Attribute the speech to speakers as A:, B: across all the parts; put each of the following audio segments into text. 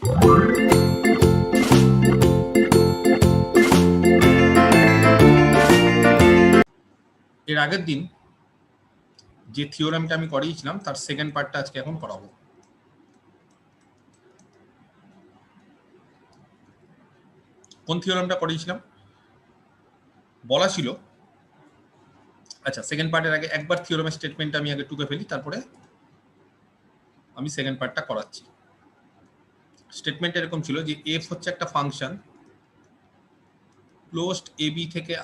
A: এর আগের দিন যে থিওরামটা আমি করিয়েছিলাম তার সেকেন্ড পার্টটা আজকে এখন করাবো। কোন থিওরামটা করিয়েছিলাম বলা ছিল, আচ্ছা সেকেন্ড পার্টের আগে একবার থিওরামের স্টেটমেন্টটা আমি আগে টুকে ফেলি, তারপরে আমি সেকেন্ড পার্টটা করাচ্ছি। স্টেটমেন্ট এরকম ছিল যে এফ হচ্ছে একটা ফাংশন ক্লোজড এ বি থেকে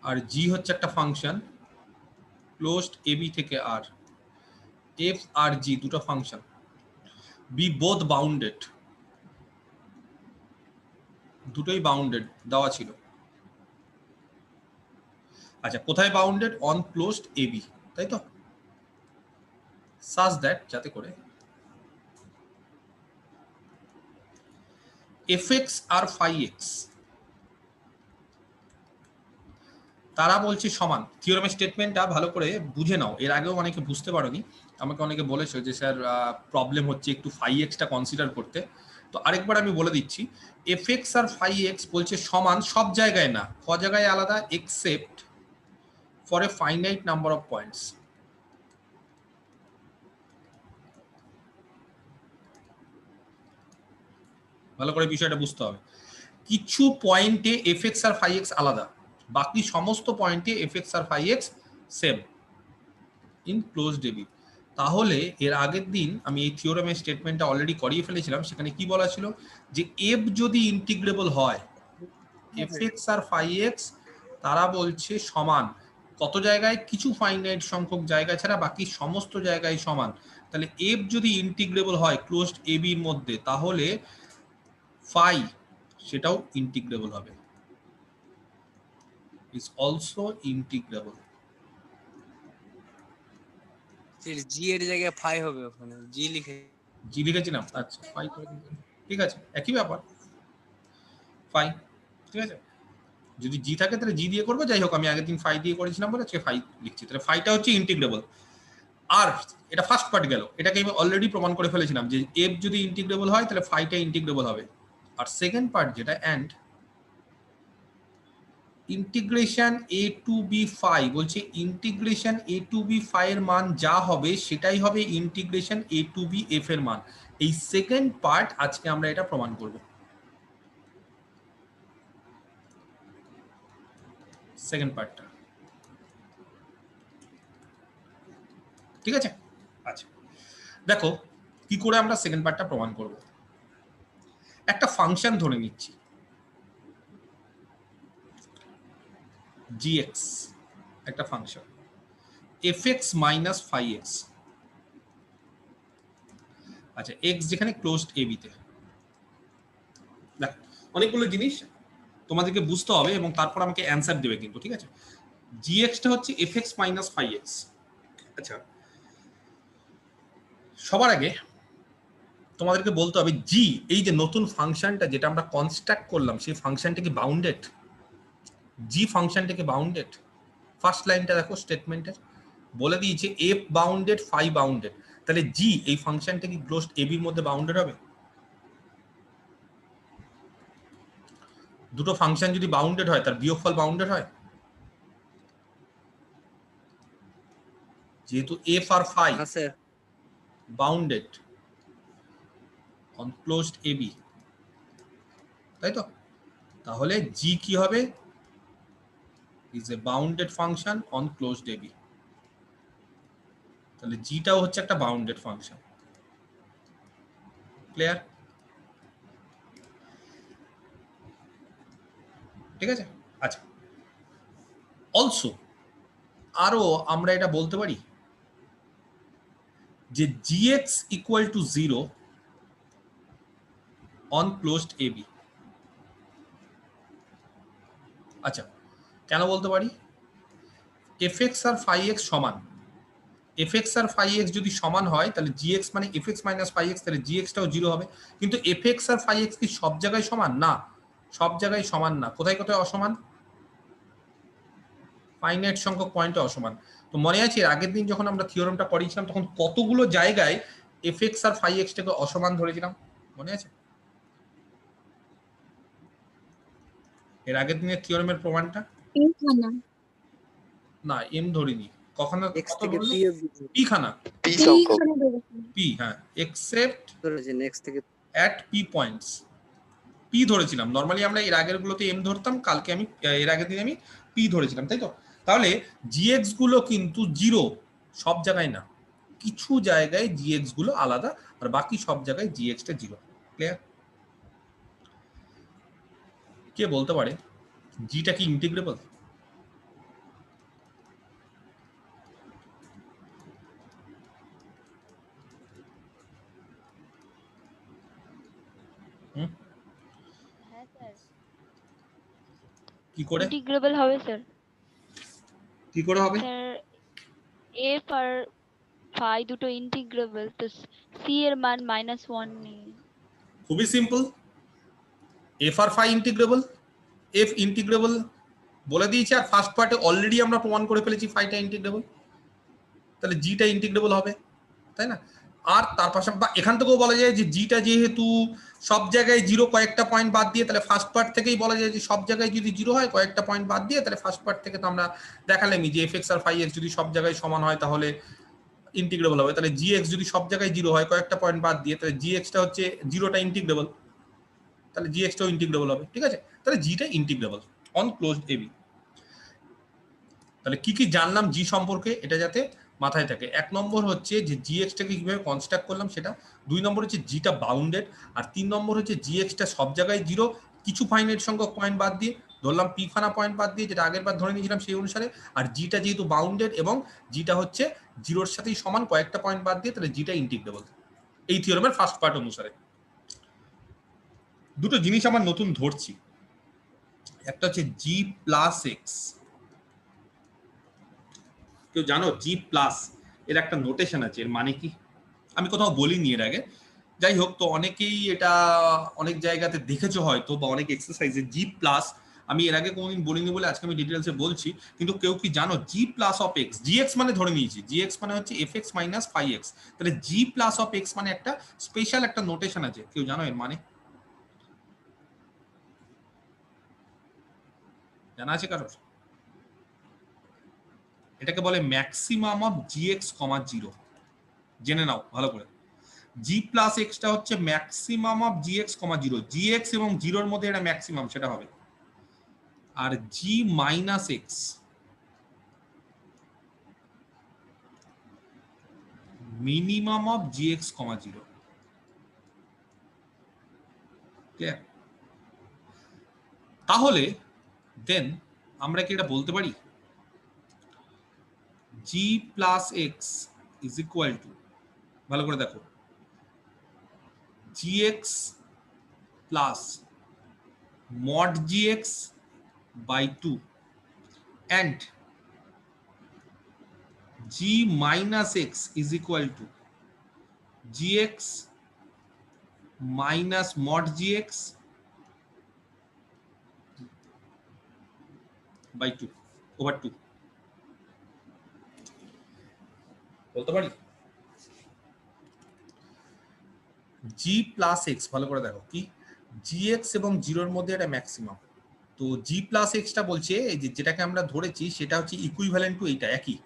A: আর জি হচ্ছে একটা ফাংশন ক্লোজড এ বি থেকে এফ আর জি দুটো ফাংশন বি বোথ বাউন্ডেড, দুটোই বাউন্ডেড দেওয়া ছিল। আচ্ছা কোথায় bounded? On closed A B, তাই তো? সাজ দ্যাট যাতে করে এফ এক্স আর ফাই এক্স তারা বলছে সমান। থিওরামের স্টেটমেন্টটা ভালো করে বুঝে নাও, এর আগেও অনেকে বুঝতে পারোনি, আমাকে অনেকে বলেছে যে স্যার প্রবলেম হচ্ছে একটু ফাই এক্সটা কনসিডার করতে। তো আরেকবার আমি বলে দিচ্ছি, এফ এক্স আর ফাই এক্স বলছে সমান সব জায়গায় না, ক জায়গায় আলাদা, except for a finite number of points. ভালো করে বিষয়টা বুঝতে হবে, কিছু পয়েন্টে এফ এক্স আর ফাই এক্স আলাদা, বাকি সমস্ত পয়েন্টে এফ এক্স আর phi x same in closed A B. তাহলে এর আগের দিন আমি এই থিওরামের স্টেটমেন্টটা অলরেডি করিয়ে ফেলেছিলাম। সেখানে কি বলা ছিল যে এফ যদি ইন্টিগ্রেবল হয়, এফ এক্স আর ফাই এক্স তারা বলছে সমান কত জায়গায়, কিছু ফাইনাইট সংখ্যক জায়গা ছাড়া বাকি সমস্ত জায়গায় সমান। তাহলে এফ যদি ইন্টিগ্রেবল হয় ক্লোজড এ বির মধ্যে, তাহলে ফাই সেটাও ইন্টিগ্রেবল হবে, ইজ অলসো ইন্টিগ্রেবল।
B: জি এর জায়গায় ফাই হবে, ওখানে জি
A: লিখেছিলাম, আচ্ছা ফাই করে দিলাম, ঠিক আছে একই ব্যাপার ফাই, ঠিক আছে। যদি জি থাকে তাহলে জি দিয়ে করবো, যাই হোক আমি আগের দিন ফাই দিয়ে করেছিলাম বলে আজকে ফাই লিখছি। তাহলে ফাইটা হচ্ছে ইন্টিগ্রেবল। আর এটা ফার্স্ট পার্ট গেল, এটাকে আমি অলরেডি প্রমাণ করে ফেলেছিলাম যে এফ যদি ইন্টিগ্রেবল হয় তাহলে ফাইটা ইন্টিগ্রেবল হবে। আর সেকেন্ড পার্ট যেটা and integration a to b phi বলছে, integration a to b phi এর মান যা হবে সেটাই হবে integration a to B f এর মান। এই সেকেন্ড পার্ট আজকে আমরা এটা প্রমাণ করব। সেকেন্ড পার্টটা ঠিক আছে। আচ্ছা দেখো কি করে আমরা সেকেন্ড পার্টটা প্রমাণ করব। একটা ফাংশন ধরে নিচ্ছি gx, একটা function fx minus phi x. আচ্ছা এক্স যেখানে ক্লোজড এ বিতে, দেখ অনেকগুলো জিনিস তোমাদেরকে বুঝতে হবে এবং তারপর আমাকে অ্যান্সার দেবে কিন্তু, ঠিক আছে। gxটা হচ্ছে fx মাইনাস ফাই এক্স। আচ্ছা সবার আগে তোমাদেরকে বলতে হবে জি, এই যে নতুন ফাংশনটা যেটা আমরা কনস্ট্রাক্ট করলাম সেই ফাংশনটা কি বাউন্ডেড? জি ফাংশনটা কি বাউন্ডেড? ফার্স্ট লাইনটা দেখো স্টেটমেন্টের, বলে দিয়েছে এফ বাউন্ডেড ফাই বাউন্ডেড। তাহলে জি এই ফাংশনটা কি ক্লোজড এ বির মধ্যে বাউন্ডেড হবে? দুটো ফাংশন যদি বাউন্ডেড হয় তার বিয়োগফল বাউন্ডেড হয়? যেহেতু এফ আর phi bounded on closed A B, তাই তো? তাহলে জি কি হবে? Is a bounded function on closed A B. তাহলে জিটাও হচ্ছে একটা বাউন্ডেড ফাংশন। ক্লিয়ার? ঠিক আছে। আচ্ছা অলসো আরো আমরা এটা বলতে পারি যে gx equal to 0 on closed A b. আচ্ছা কেন বলতে পারি? fx আর ফাই এক্স সমান, fx আর ফাই এক্স যদি সমান হয় তাহলে gx মানে fx মাইনাস ফাই এক্স, তাহলে gxটাও 0 হবে। কিন্তু fx আর ফাই এক্স কি সব জায়গায় সমান? না, সব জায়গায় সমান না। কোথায় কোথায় অসমান? ফাইনাইট সংখ্যক পয়েন্টে অসমান। তো মনে আছে আগের দিন যখন আমরা থিওরামটা করিয়েছিলাম তখন কতগুলো জায়গায় fx আর phi x টাকে অসমান ধরেছিলাম, মনে আছে? এর আগের দিনের থিওরেমের প্রমাণটা না, এম ধরিনি, কখনো
B: x
A: কত
B: থেকে
A: ধরলো?
B: p অবধি
A: পি খানা,
C: p সংখ্যক
A: পি, হ্যাঁ, এক্সেপ্ট
B: ধরেছেন x থেকে
A: অ্যাট পি পয়েন্টস, পি ধরেছিলাম। নর্মালি আমরা এর আগের গুলোতে এম ধরতাম, কালকে আমি এর আগের দিন আমি পি ধরেছিলাম, তাই তো? তাহলে জিএক্স গুলো কিন্তু জিরো সব জায়গায় না, কিছু জায়গায় জিএক্স গুলো আলাদা, আর বাকি সব জায়গায় জিএক্স টা জিরো। ক্লিয়ার? কে বলতে পারে জিটা কি ইন্টিগ্রেবল?
D: হ্যাঁ স্যার,
A: কি করে?
D: ইন্টিগ্রেবল হবে স্যার।
A: কি করে হবে?
D: স্যার f আর phi দুটো ইন্টিগ্রেবল, তো c এর মান -1 নেই।
A: খুবই সিম্পল, এফ আর ফাই ইন্টিগ্রেবল, এফ ইন্টিগ্রেবল বলে দিয়েছি, আর ফার্স্ট পার্টে অলরেডি আমরা প্রমাণ করে ফেলেছি ফাইটা ইন্টিগ্রেবল, তাহলে জিটা ইন্টিগ্রেবল হবে, তাই না? আর তার পাশাপাশি এখান থেকেও বলা যায় যে জিটা যেহেতু সব জায়গায় জিরো কয়েকটা পয়েন্ট বাদ দিয়ে, তাহলে ফার্স্ট পার্ট থেকেই বলা যায় যে সব জায়গায় যদি জিরো হয় কয়েকটা পয়েন্ট বাদ দিয়ে, তাহলে ফার্স্ট পার্ট থেকে তো আমরা দেখালামই যে এফ এক্স আর ফাই এক্স যদি সব জায়গায় সমান হয় তাহলে ইন্টিগ্রেবল হবে। তাহলে জি এক্স যদি সব জায়গায় জিরো হয় কয়েকটা পয়েন্ট বাদ দিয়ে, তাহলে জি এক্সটা হচ্ছে জিরোটা ইন্টিগ্রেবল, তাহলে জি এক্সটাও ইন্টিগ্রেবল হবে, ঠিক আছে? তাহলে জিটা ইন্টিগ্রেবল অন ক্লোজড এবি। তাহলে কি কি জানলাম জি সম্পর্কে, এটা যাতে মাথায় থাকে। এক নম্বর হচ্ছে যে জি এক্সটাকে কিভাবে কনস্ট্রাক্ট করলাম সেটা, দুই নম্বর হচ্ছে জিটা বাউন্ডেড, আর তিন নম্বর হচ্ছে জি এক্সটা সব জায়গায় জিরো কিছু ফাইনাইট সংখ্যক পয়েন্ট বাদ দিয়ে, ধরলাম পি খানা পয়েন্ট বাদ দিয়ে যেটা আগের বার ধরে নিয়েছিলাম সেই অনুসারে, আর জিটা যেহেতু বাউন্ডেড এবং জিটা হচ্ছে জিরোর সাথেই সমান কয়েকটা পয়েন্ট বাদ দিয়ে, তাহলে জিটা ইন্টিগ্রেবল, এই থিওরেমের ফার্স্ট পার্ট অনুসারে। দুটো জিনিস আমার নতুন ধরছি, একটা হচ্ছে জি প্লাস এক্স। কেউ জানো জি প্লাস এর একটা নোটেশন আছে, এর মানে কি? আমি কোথাও বলিনি এর আগে, যাই হোক, তো অনেকেই এটা অনেক জায়গাতে দেখেছো হয়তো, বা অনেক এক্সারসাইজে জি প্লাস, আমি এর আগে কোনোদিন বলিনি বলে আজকে আমি ডিটেলসে বলছি। কিন্তু কেউ কি জানো g plus of x, g x মানে ধরে নিয়েছি, জি এক্স মানে হচ্ছে f x minus phi x, তাহলে জি প্লাস অফ এক্স মানে একটা স্পেশাল একটা নোটেশন আছে, কেউ জানো এর মানে? জানা আছে কারোর? এটাকে বলে maximum of G X comma zero. জেনে নাও ভালো করে, জি প্লাস এক্সটা হচ্ছে maximum of G X comma zero, G X এবং জিরোর মধ্যে এটা ম্যাক্সিমাম সেটা হবে, আর G minus X minimum of G X comma zero. তাহলে দেন আমরা কি এটা বলতে পারি G plus X is equal to, ভালো করে দেখো, G X plus mod G X by 2 and g minus x is equal to gx minus mod gx by 2 over 2 বলতে পারি g plus x, ভালো করে দেখো কি, gx এবং 0 এর মধ্যে এটা ম্যাক্সিমাম, তো g plus x টা বলছে এই যে যেটাকে আমরা ধরেছি সেটা হচ্ছে ইকুইভ্যালেন্ট টু এইটা একই,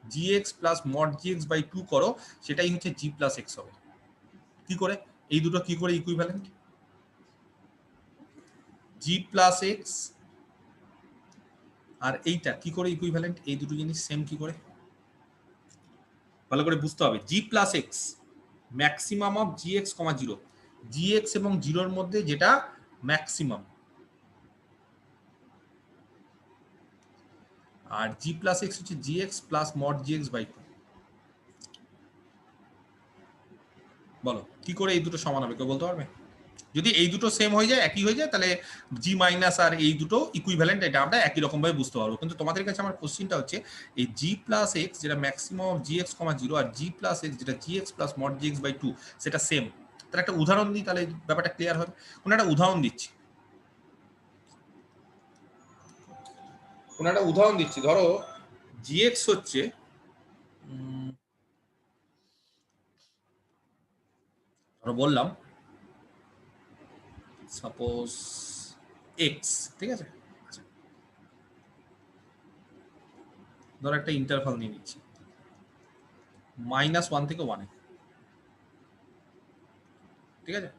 A: gx plus mod gx by 2 করো, সেটাই হচ্ছে g plus x হবে। কি করে এই দুটো কি করে ইকুইভ্যালেন্ট? g plus x আর এইটা কি করে ইকুইভ্যালেন্ট? এই দুটো জিনিস সেম কি করে ভালো করে বুঝতে হবে। G plus X maximum of G X comma zero, G X এবং জিরোর মধ্যে যেটা ম্যাক্সিমাম, আর জি প্লাস এক্স হচ্ছে G X plus mod G X by 2। বলো কি করে এই দুটো সমান হবে, কেউ বলতে পারবে? যদি এই দুটো সেম হয়ে যায়, একই হয়ে যায়, তাহলে জি মাইনাস আর এই দুটো ইকুইভ্যালেন্ট, এটা আমরা একই রকম ভাবে বুঝতে পারবো। কিন্তু তোমাদের কাছে আমার কোশ্চেনটা হচ্ছে এই জি প্লাস এক্স যেটা maximum of G X comma zero, আর জি প্লাস এক্স যেটা G X plus mod G X by 2 সেটা সেম, তাহলে একটা উদাহরণ দিই, তাহলে ব্যাপারটা ক্লিয়ার হবে। কোনো একটা উদাহরণ দিচ্ছি, ধরো জি এক্স হচ্ছে ধরো বললাম সাপোজ এক্স, ঠিক আছে, আচ্ছা ধরো একটা ইন্টারভাল নিয়ে নিচ্ছি -1 থেকে 1 এ, ঠিক আছে।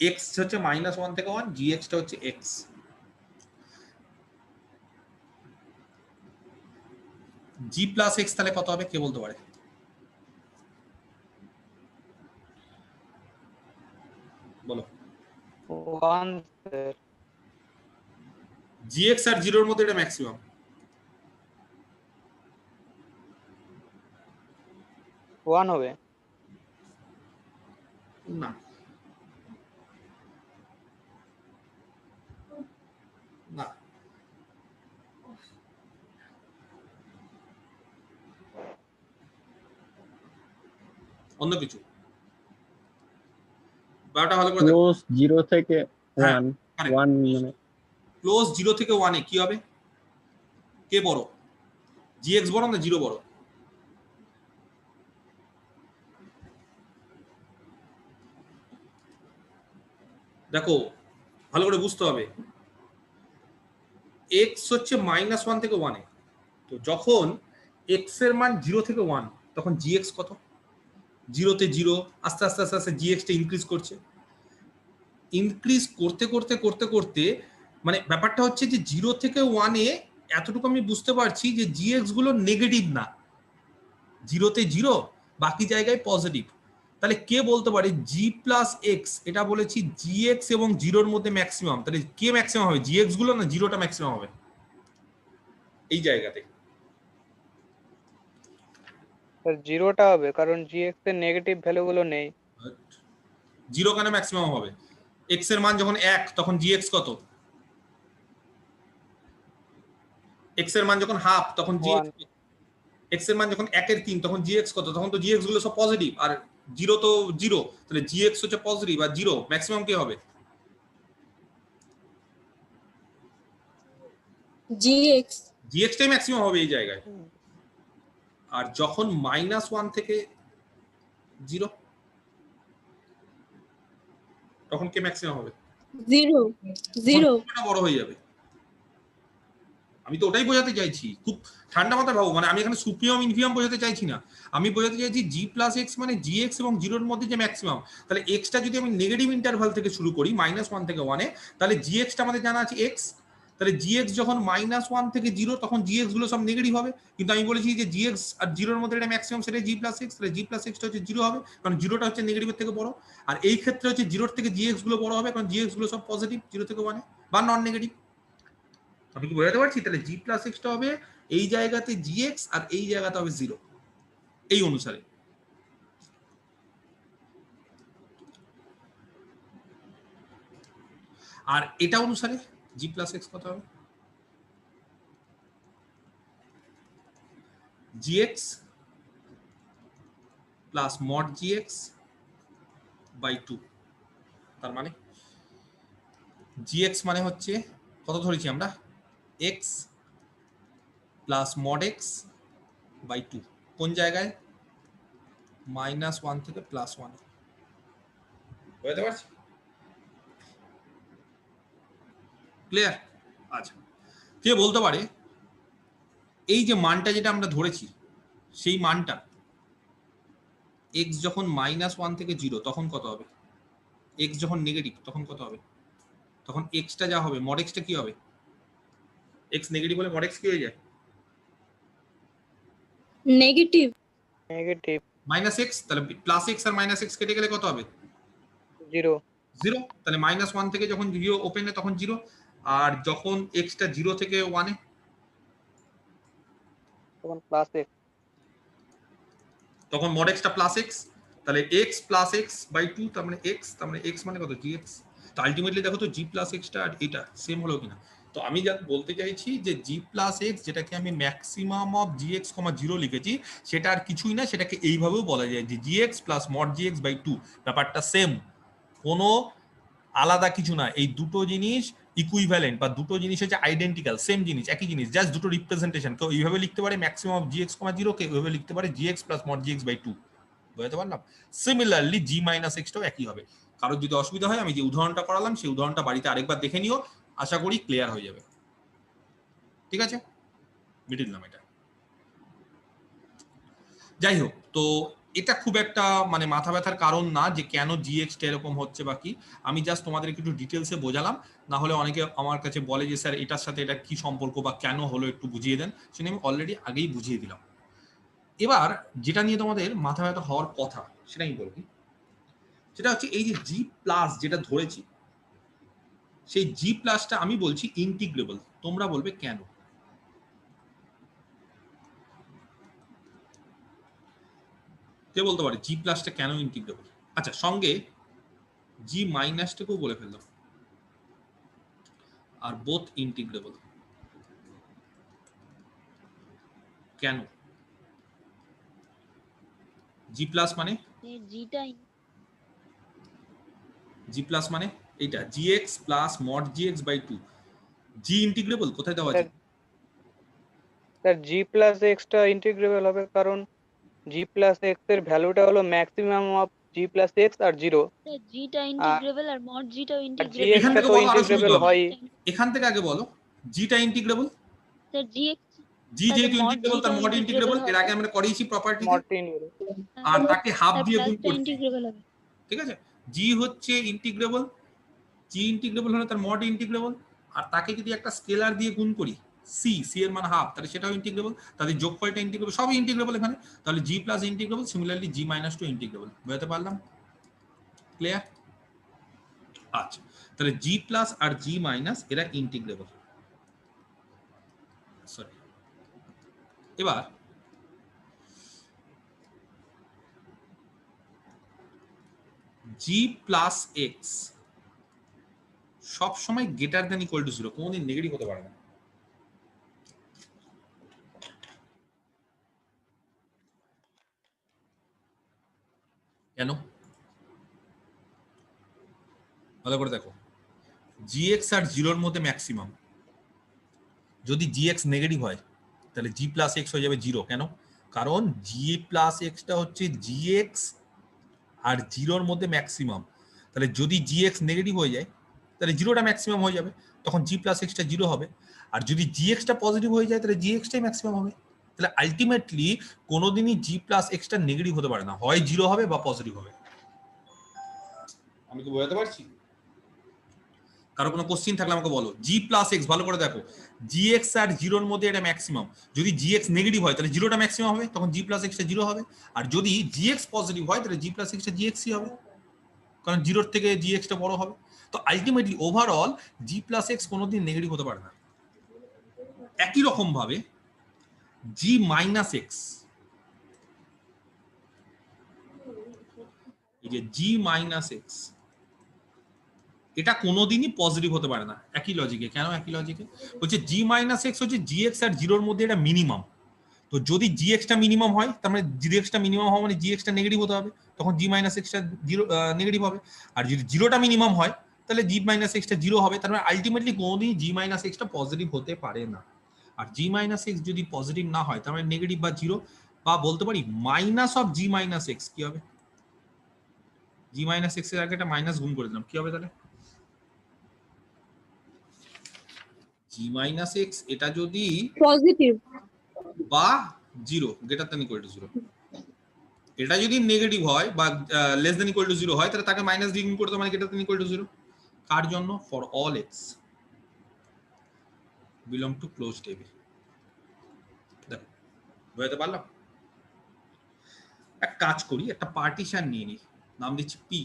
A: এক্স হচ্ছে -1 থেকে 1, জি এক্সটা হচ্ছে এক্স। জি প্লাস এক্স তাহলে কত হবে কে বলতে পারে? বলো।
C: 1 স্যার।
A: জি এক্স আর জিরোর মধ্যে এটা ম্যাক্সিমাম।
C: 1 হবে
A: না না, অন্য কিছু। ব্যাপারটা ভালো করে দেখো।
E: ক্লোজ 0 থেকে
A: হ্যাঁ,
E: 1
A: correct.
E: 1 মানে
A: ক্লোজ 0 থেকে 1 এ কি হবে? কে বড়? জি এক্স বড় না জিরো বড়? দেখো ভালো করে বুঝতে হবে, এক্স হচ্ছে -1 থেকে 1 এ, তো যখন এক্স এর মান 0 থেকে 1 তখন জি এক্স কত? 0 তে 0, আস্তে আস্তে আস্তে আস্তে জি এক্সটা ইনক্রিজ করছে, ইনক্রিজ করতে করতে করতে করতে মানে ব্যাপারটা হচ্ছে যে 0 থেকে 1 এ এতটুকু আমি বুঝতে পারছি যে জি এক্স গুলো নেগেটিভ না, 0 তে 0 বাকি জায়গায় পজিটিভ। তাহলে কে বলতে পারে জি প্লাস এক্স, এটা বলেছি জি এক্স এবং জিরোর মধ্যে ম্যাক্সিমাম, তাহলে কে ম্যাক্সিমাম হবে, জি এক্স গুলো না জিরোটা ম্যাক্সিমাম হবে এই জায়গাতে?
C: স্যার 0টা হবে, কারণ gx এর নেগেটিভ ভ্যালুগুলো নেই।
A: জিরো কেন ম্যাক্সিমাম হবে? এক্স এর মান যখন 1 তখন জি এক্স কত? এক্স এর মান যখন হাফ তখন জি
C: 1
A: এক্স এর মান যখন 1 এর 3 তখন জি এক্স কত? তখন তো জি এক্স গুলো সব পজিটিভ, আর জিরো তো জিরো, তাহলে জি এক্স হচ্ছে পজিটিভ আর জিরো ম্যাক্সিমাম কি হবে?
F: gx
A: জি এক্সটাই ম্যাক্সিমাম হবে এই জায়গায়। আর যখন -1 থেকে 0 তখন কে ম্যাক্সিমাম হবে?
F: 0 0
A: তখন বড় হয়ে যাবে। আমি তো ওটাই বোঝাতে চাইছি, খুব ঠান্ডা মাথায় ভাবো, মানে আমি এখানে সুপ্রিয়াম ইনফিয়াম বোঝাতে চাইছি না, আমি বোঝাতে চাইছি জি প্লাস এক্স মানে জি এক্স এবং জিরোর মধ্যে যে ম্যাক্সিমাম। তাহলে এক্সটা যদি আমি নেগেটিভ ইন্টারভাল থেকে শুরু করি -1 থেকে 1 এ, তাহলে জি এক্সটা আমাদের জানা আছে এক্স, তাহলে জি এক্স যখন -1 থেকে 0 তখন জি এক্স গুলো সব নেগেটিভ হবে, কিন্তু আমি বলেছি যে জি এক্স আর জিরোর মধ্যে এটা ম্যাক্সিমাম, সেটা জি প্লাস এক্স, তাহলে জি প্লাস এক্সটা হচ্ছে 0 হবে কারণ জিরোটা হচ্ছে নেগেটিভের থেকে বড়, আর এই ক্ষেত্রে হচ্ছে জিরোর থেকে জি এক্স গুলো বড় হবে কারণ জি এক্স গুলো সব পজিটিভ 0 থেকে 1 এ বা নন নেগেটিভ। আমি কি বোঝাতে পারছি? তাহলে জি প্লাস এক্সটা হবে এই জায়গাতে জি এক্স আর এই জায়গাতে হবে 0, এই অনুসারে। আর এটা অনুসারে জি প্লাস এক্স কত হবে? G X plus mod G X by 2, তার মানে জি এক্স মানে হচ্ছে কত ধরেছি আমরা, x plus mod x by 2, কোন জায়গায়? -1 থেকে +1, বুঝতে পারছি? ক্লিয়ার? আচ্ছা, কে বলতে পারে এই যে মানটা যেটা আমরা ধরেছি সেই মানটা এক্স যখন -1 থেকে 0 তখন কত হবে, এক্স যখন নেগেটিভ তখন কত হবে? তখন এক্সটা যা হবে মড এক্সটা কি হবে? এক্স নেগেটিভ হলে মড এক্স কি হয়ে যায়?
F: নেগেটিভ
C: নেগেটিভ
A: -x, তাহলে প্লাস এক্স আর -x কেটে গেলে কত হবে?
C: 0
A: 0, তাহলে -1 থেকে যখন 0 ওপেন তখন 0, আর যখন এক্সটা 0 থেকে 1 এ
C: তখন প্লাস x
A: তখন মড এক্সটা প্লাস এক্স, তাহলে এক্স প্লাস এক্স বাই 2, তার মানে এক্স, তার মানে এক্স মানে কত, জি এক্স। তো আলটিমেটলি দেখো তো জি প্লাস এক্সটা আর এটা সেম হলো কিনা। তো আমি যা বলতে চাইছি যে জি প্লাস এক্স যেটাকে আমি maximum of G X comma 0 লিখেছি, সেটা আর কিছুই না, সেটাকে এইভাবেও বলা যায় যে G X plus mod G X by 2, ব্যাপারটা সেম, কোনো আলাদা কিছু না, এই দুটো জিনিস ইকুইভ্যালেন্ট বা দুটো জিনিস হচ্ছে আইডেন্টিক্যাল, সেম জিনিস একই জিনিস, জাস্ট দুটো রিপ্রেজেন্টেশন। কেউ এইভাবে লিখতে পারে maximum of G X comma 0, কেউ এইভাবে লিখতে পারে G X plus mod G X by 2, বুঝতে পারলাম? সিমিলারলি জি মাইনাস এক্সটাও একই হবে। কারোর যদি অসুবিধা হয়, আমি যে উদাহরণটা করালাম সেই উদাহরণটা বাড়িতে আরেকবার দেখে নিও, আশা করি ক্লিয়ার হয়ে যাবে। ঠিক আছে, মিডিল নাম এটা। যাই হোক, তো এটা খুব একটা মানে মাথা ব্যথার কারণ না যে কেন জিএক্সটা এরকম হচ্ছে বা কি। আমি জাস্ট তোমাদের একটু ডিটেলসে বোঝালাম, না হলে অনেকে আমার কাছে বলে যে স্যার এটার সাথে এটা কি সম্পর্ক বা কেন হলো একটু বুঝিয়ে দেন, সেটা আমি অলরেডি আগেই বুঝিয়ে দিলাম। এবার যেটা নিয়ে তোমাদের মাথা ব্যথা হওয়ার কথা সেটা আমি বলবি, সেটা হচ্ছে এই যে জি প্লাস যেটা ধরেছি, সেই জি প্লাসটা আমি বলছি ইন্টিগ্রেবল। তোমরা বলবে কেন? কে বলতে পারে জি প্লাসটা কেন ইন্টিগ্রেবল? আচ্ছা, সঙ্গে জি মাইনাসটাকেও বলে ফেললাম, আর বোথ ইন্টিগ্রেবল। কেন? জি প্লাস মানে
D: জিটা
A: জি প্লাস মানে এইটা gx plus mod gx by 2 G integrable কোথায় দেওয়া আছে?
C: স্যার জি প্লাস এক্সটা ইন্টিগ্রেবল হবে কারণ জি প্লাস এক্স এর ভ্যালুটা হলো maximum of G plus X আর জিরো,
D: জিটা ইন্টিগ্রেবল আর মড জিটাও
C: আর জি
D: ইন্টিগ্রেবল।
A: এখান
C: এক্সটা
A: থেকে
C: তো
A: বলো, আরো সুবিধা
C: ইন্টিগ্রেবল
A: হবে।
C: হয়।
A: এখান থেকে আগে বলো জিটা ইন্টিগ্রেবল,
D: স্যার জিএক্স
A: জি
D: তাহলে
A: যেহেতু
D: মড
A: ইন্টিগ্রেবল তার
D: জিটাও
A: মড
D: ইন্টিগ্রেবল
A: ইন্টিগ্রেবল। এর
D: হবে।
A: আগে আমরা করিয়েছি প্রপার্টিতে,
C: মডটা ইন্টিগ্রেবল।
A: আর তাকে হাফ
D: তার
A: দিয়ে গুণ
D: প্লাসটা
A: করছি।
D: ইন্টিগ্রেবল হবে।
A: ঠিক আছে, জি হচ্ছে ইন্টিগ্রেবল, জি ইন্টিগ্রেবল হলে তার মড ইন্টিগ্রেবল, আর তাকে যদি একটা স্কেলার দিয়ে গুণ করি সি, সি এর মান হাফ, তাহলে সেটাও ইন্টিগ্রেবল, তাদের যোগফলটা ইন্টিগ্রেবল, সবই ইন্টিগ্রেবল এখানে। তাহলে জি প্লাস ইন্টিগ্রেবল, সিমিলারলি জি মাইনাস টু ইন্টিগ্রেবল। বুঝতে পারলাম? ক্লিয়ার? আচ্ছা, তাহলে জি প্লাস আর জি মাইনাস এরা ইন্টিগ্রেবল। সরি, এবার জি প্লাস এক্স সব সময় greater than equal to zero, কোনদিন নেগেটিভ হতে পারে না। কেন? ভালো করে দেখো, জিএক্স আর জিরোর মধ্যে ম্যাক্সিমাম। যদি জিএক্স নেগেটিভ হয় তাহলে জি প্লাস এক্স হয়ে যাবে জিরো। কেন? কারণ জি প্লাস এক্সটা হচ্ছে জিএক্স আর জিরোর মধ্যে ম্যাক্সিমাম। তাহলে যদি জিএক্স নেগেটিভ হয়ে যায় তাহলে জিরোটা ম্যাক্সিমাম হয়ে যাবে, তখন জি প্লাস এক্সটা জিরো হবে। আর যদি জিএক্সটা পজিটিভ হয়ে যায় তাহলে জিএক্সটাই ম্যাক্সিমাম হবে। তাহলে আলটিমেটলি কোনোদিনই জি প্লাস এক্সটা নেগেটিভ হতে পারে না, হয় জিরো হবে বা পজিটিভ হবে। আমি কি বোঝাতে পারছি? কারো কোনো কোশ্চিন থাকলে আমাকে বলো। জি প্লাস এক্স ভালো করে দেখো, জি এক্স আর জিরোর মধ্যে এটা ম্যাক্সিমাম। যদি জি এক্স নেগেটিভ হয় তাহলে জিরোটা ম্যাক্সিমাম হবে, তখন জি প্লাস এক্সটা জিরো হবে। আর যদি জি এক্স পজিটিভ হয় তাহলে জি প্লাস এক্সটা জি এক্সই হবে, কারণ জিরোর থেকে জি এক্সটা বড় হবে। তো আলটিমেটলি ওভারঅল জি প্লাস এক্স কোনোদিন নেগেটিভ হতে পারে না। একই রকম ভাবে জি মাইনাস এক্স, এই যে জি মাইনাস এক্স, এটা কোনোদিনই পজিটিভ হতে পারে না। একই লজিকে। কেন একই লজিকে? হচ্ছে জি মাইনাস এক্স হচ্ছে জি এক্স আর জিরোর মধ্যে এটা মিনিমাম। তো যদি জি এক্সটা মিনিমাম হয় তার মানে জি এক্সটা মিনিমাম হওয়া মানে জি এক্সটা নেগেটিভ হতে হবে, তখন জি মাইনাস এক্সটা জিরো নেগেটিভ হবে। আর যদি জিরোটা মিনিমাম হয় তাহলে জি মাইনাস এক্সটা জিরো হবে। তার মানে আলটিমেটলি কোনোদিন জি মাইনাস এক্সটা পজিটিভ হতে পারে না। আর জি মাইনাস এক্স যদি পজিটিভ না হয় তার মানে নেগেটিভ বা জিরো, বা বলতে পারি minus of G minus x কি হবে? জি মাইনাস এক্স এর আগে একটা মাইনাস গুণ করে দিলাম, কি হবে তাহলে? জি মাইনাস এক্স এটা যদি
F: পজিটিভ।
A: বা zero greater than equal to zero, এটা যদি নেগেটিভ হয় বা less than equal to zero হয় তাহলে তাকে মাইনাস দিয়ে গুণ করতে মানে greater than equal to zero. কার জন্য? For all X belong to close table. দেখো বুঝতে পারলাম? এক কাজ করি, একটা পার্টিশন নিয়ে নিই, নাম দিচ্ছি P.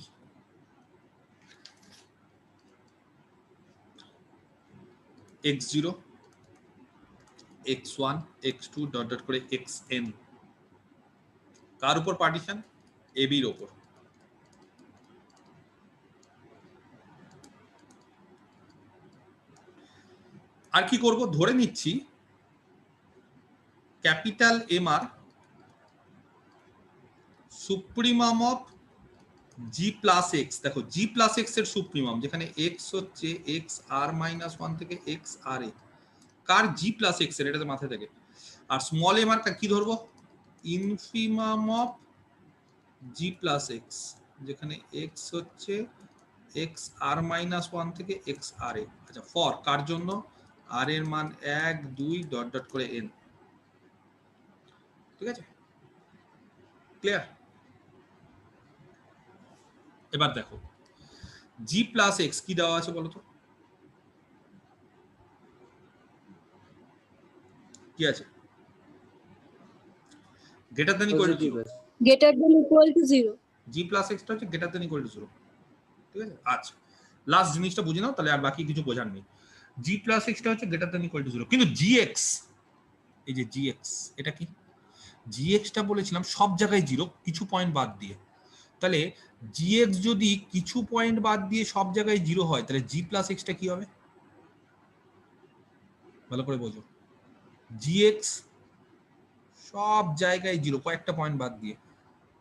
A: x0 x1 x2 dot dot করে xn, কার উপর পার্টিশন? ab এর উপর। আর কি করব? ধরে নিচ্ছি ক্যাপিটাল এম আর supremum of G plus x. দেখো জি প্লাস এক্স এর সুপ্রিমাম, যেখানে এক্স হচ্ছে এক্স আর মাইনাস ওয়ান থেকে এক্স আর এ, কার? জি প্লাস এক্স এর, এটাতে মাথায় থাকে। আর স্মল এম আর কি ধরবো? Infimum of G plus x, যেখানে এক্স হচ্ছে এক্স আর মাইনাস ওয়ান থেকে এক্স আর এ। আচ্ছা, ফর কার জন্য? আর এর মান 1 2 ডট ডট করে এন। ঠিক আছে, ক্লিয়ার? এবার দেখো জি প্লাস এক্স কি দেওয়া আছে বলো তো, কি আছে? Greater than equal two
B: positive
A: 0।
B: আছে।
F: greater than equal to 0.
A: G plus এক্সটা হচ্ছে গ্রেটার দেন ইকুয়াল টু 0। ঠিক আছে, আচ্ছা লাস্ট জিনিসটা বুঝে নাও, তাহলে আর বাকি কিছু বোঝার নেই। জি প্লাস এক্সটা হচ্ছে গ্রেটার দেন ইকুয়াল টু 0, কিন্তু জি এক্স, এই যে জি এক্স, এটা কি? জি এক্সটা বলেছিলাম সব জায়গায় 0, কিছু পয়েন্ট বাদ দিয়ে। তাহলে জি এক্স যদি কিছু পয়েন্ট বাদ দিয়ে সব জায়গায় 0 হয়, তাহলে জি প্লাস এক্সটা কি হবে? ভালো করে বোঝো। জি এক্স সব জায়গায় 0, কয়েকটা পয়েন্ট বাদ দিয়ে।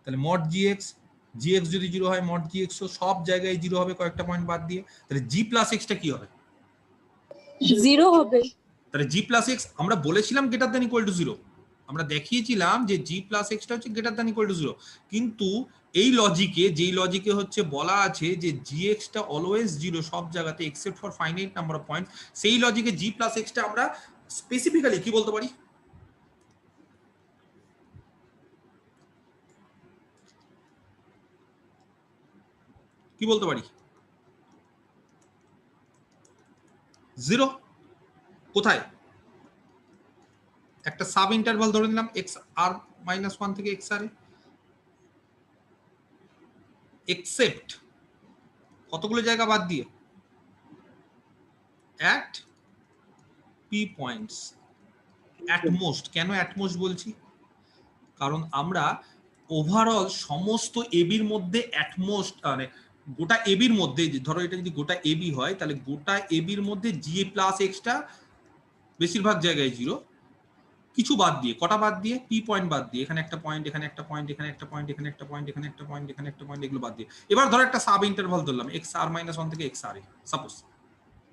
A: তাহলে মড জি এক্স যদি 0 হয়, মড জি এক্স সব জায়গায় 0 হবে কয়েকটা পয়েন্ট বাদ দিয়ে। তাহলে জি প্লাস এক্সটা কি হবে?
F: 0 হবে।
A: তাহলে জি প্লাস এক্স আমরা বলেছিলাম গ্রেটার দ্যান ইকুয়াল টু 0, আমরা দেখিয়েছিলাম যে জি প্লাস এক্সটা হচ্ছে গ্রেটার দ্যান ইকুয়াল টু 0, কিন্তু এই লজিকে, যেই লজিকে হচ্ছে বলা আছে যে জি এক্সটা অলওয়েজ 0 সব জায়গাতে except for finite number of point, সেই লজিকে জি প্লাস এক্সটা আমরা স্পেসিফিক্যালি কি বলতে পারি? কি বলতে পারি? 0। কোথায়? একটা সাব ইন্টারভাল ধরে নিলাম এক্স আর মাইনাস ওয়ান থেকে এক্স আর, এক্সেপ্ট কতগুলো জায়গা বাদ দিয়ে? At P points, at most. কেন অ্যাটমোস্ট বলছি? কারণ আমরা ওভারঅল সমস্ত এবির মধ্যে অ্যাটমোস্ট, মানে গোটা এবির মধ্যে, ধরো এটা যদি গোটা এবি হয়, তাহলে গোটা এবির মধ্যে জি প্লাস এক্সটা বেশিরভাগ জায়গায় 0, কিছু বাদ দিয়ে। কটা বাদ দিয়ে? পি পয়েন্ট বাদ দিয়ে। এখানে একটা পয়েন্ট, এখানে একটা পয়েন্ট, এখানে একটা পয়েন্ট, এখানে একটা পয়েন্ট, এখানে একটা পয়েন্ট, এখানে একটা পয়েন্ট, এগুলো বাদ দিয়ে। এবার ধরো একটা সাব ইন্টারভাল ধরলাম এক্স আর মাইনাস ওয়ান থেকে এক্স আর এ, সাপোজ।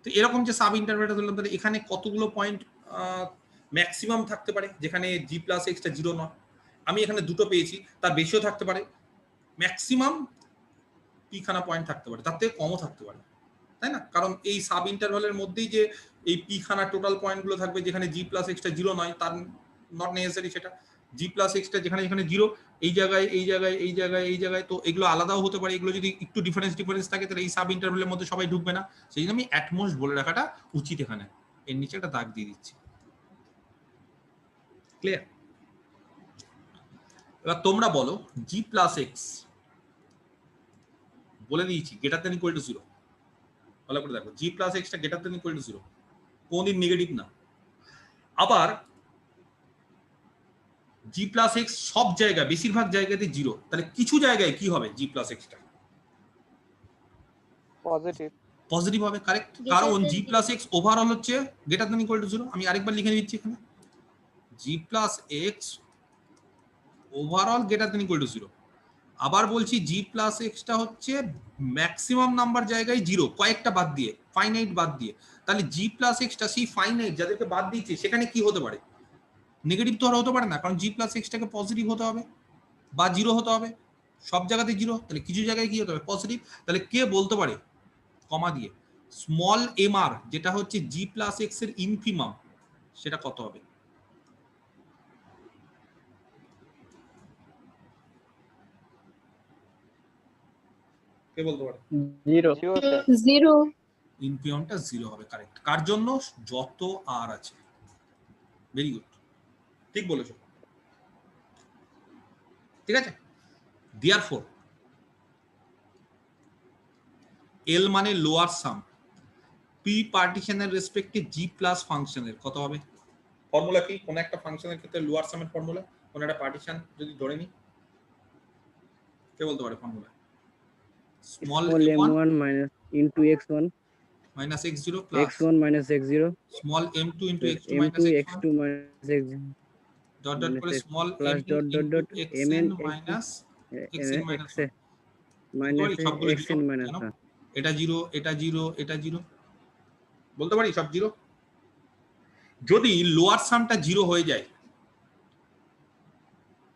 A: তো এরকম যে সাব ইন্টারভালটা ধরলাম, তাহলে এখানে কতগুলো পয়েন্ট ম্যাক্সিমাম থাকতে পারে যেখানে জি প্লাস এক্সটা 0 নয়? আমি এখানে দুটো পেয়েছি, তার বেশিও থাকতে পারে। ম্যাক্সিমাম পি খানা পয়েন্ট থাকতে পারে, তার থেকে কমও থাকতে পারে, তাই না? কারণ এই সাব ইন্টারভালের মধ্যেই যে এই পি খানা টোটাল পয়েন্টগুলো থাকবে যেখানে জি প্লাস এক্সটা 0 নয়, তার নট নেসেসারি সেটা। জি প্লাস এক্সটা যেখানে যেখানে 0, এই জায়গায় এই জায়গায় এই জায়গায় এই জায়গায়, তো এগুলো আলাদাও হতে পারে। এগুলো যদি একটু ডিফারেন্স থাকে, তাহলে এই সাব ইন্টারভালের মধ্যে সবাই ঢুকবে না। সেই জন্য আমি অ্যাটমোস্ট বলে রাখাটা উচিত এখানে। এর নিচে একটা দাগ দিয়ে দিচ্ছি। ক্লিয়ার? এবার তোমরা বলো জি প্লাস এক্স বলে দিয়েছি গ্রেটার দ্যান ইকুয়াল টু 0। ভালো করে দেখো, g plus extra greater than equal to 0, কোনদিন নেগেটিভ না। আবার জি প্লাস এক্স সব জায়গায়, বেশিরভাগ জায়গাতে 0, তাহলে কিছু জায়গায় কি হবে? G plus extra
C: positive.
A: Positive হবে, কারেক্ট।
D: Greater
A: কারণ
D: than
A: জি
D: zero.
A: প্লাস এক্স ওভারঅল হচ্ছে গ্রেটার দ্যান ইকুয়াল টু 0। আমি আরেকবার লিখে দিচ্ছি এখানে, জি plus x overall greater than equal to 0। আবার বলছি জি প্লাস এক্সটা হচ্ছে ম্যাক্সিমাম নাম্বার জায়গায় 0, কয়েকটা বাদ দিয়ে, ফাইনাইট বাদ দিয়ে। তাহলে জি প্লাস এক্সটা সেই ফাইনাইট যাদেরকে বাদ দিয়েছে সেখানে কি হতে পারে? নেগেটিভ তো আর হতে পারে না, কারণ জি প্লাস এক্সটাকে পজিটিভ হতে হবে বা 0 হতে হবে। সব জায়গাতে 0, তাহলে কিছু জায়গায় কি হতে হবে? পজিটিভ। তাহলে কে বলতে পারে কমা দিয়ে স্মল এম আর, যেটা হচ্ছে জি প্লাস এক্স এর ইনফিমাম, সেটা কত হবে? কে বলতে পারে?
C: 0
F: 0.
A: ইনফিমামটা 0 হবে, কারেক্ট। কার জন্য? যত আর আছে। ভেরি গুড, ঠিক বলেছো। ঠিক আছে, দেয়ারফর এল মানে লোয়ার সাম, পি পার্টিশনের রেসপেক্টে জি প্লাস ফাংশনের কত হবে? ফর্মুলা কি? কোন একটা ফাংশনের ক্ষেত্রে লোয়ার সামের ফর্মুলা, কোন একটা পার্টিশন যদি ধরে নি, কে বলতে পারে formula? Small
B: m1 minus into x1
A: minus x0 plus
B: x1 minus x0
A: small m2 into x2
B: m2
A: minus x1
B: x2 minus x0
A: dot dot করে small
B: plus
A: m
B: dot dot dot
A: xn
B: mn
A: minus xn minus
B: x minus
A: সবগুলো
B: xn
A: 0,
B: minus
A: জানো? এটা 0, এটা 0, এটা 0, বলতে পারি সব 0। যদি লোয়ার সামটা 0 হয়ে যায়,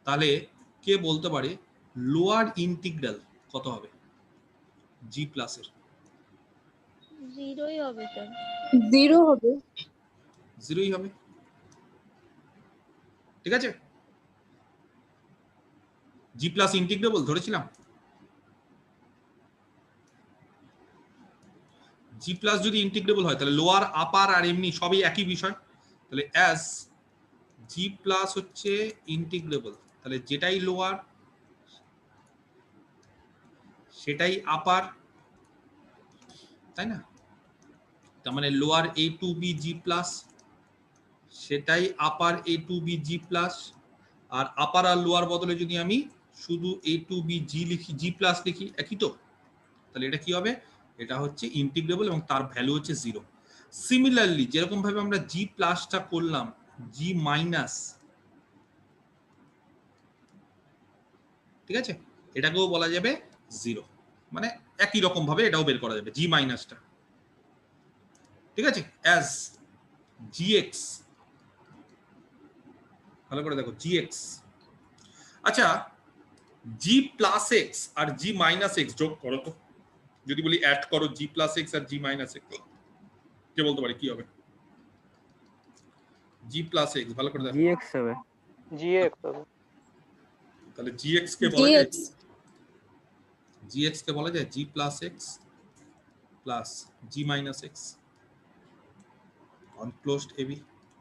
A: তাহলে কে বলতে পারে লোয়ার ইন্টিগ্রাল কত হবে জি প্লাসের?
D: 0ই হবে স্যার।
F: 0 হবে।
A: 0ই হবে, ঠিক আছে। জি প্লাস ইন্টিগ্রেবল ধরেছিলাম, জি প্লাস যদি ইন্টিগ্রেবল হয় তাহলে লোয়ার আপার আর এমনি সবই একই বিষয়। তাহলে অ্যাজ জি প্লাস হচ্ছে ইন্টিগ্রেবল, তাহলে যেটাই লোয়ার সেটাই আপার, তাই না? তার মানে lower A to B G plus সেটাই আপার এ to B G plus, R upper R lower বদলে যদি আমি শুধু এ টু বি জি লিখি, জি প্লাস লিখি, একই তো। তাহলে এটা কি হবে? এটা হচ্ছে ইন্টিগ্রেবল এবং তার ভ্যালু হচ্ছে 0। সিমিলারলি যেরকম ভাবে আমরা জি প্লাসটা করলাম জি মাইনাস, ঠিক আছে, এটাকেও বলা যাবে 0, মানে একই রকম ভাবে এটাও বের করা যাবে জি মাইনাসটা, ঠিক আছে। অ্যাজ gx, ভালো করে দেখো gx, আচ্ছা জি প্লাস এক্স আর জি মাইনাস এক্স যোগ করো তো, যদি বলি অ্যাড করো জি প্লাস এক্স আর জি মাইনাস এক্স, কে বলতে পারে কি হবে? জি প্লাস এক্স, ভালো করে দেখো,
B: gx হবে।
C: gx হবে।
A: তাহলে gx কে বলা যায়,
F: gx
A: gx কে বলা যায় g plus x plus g minus x on closed a b.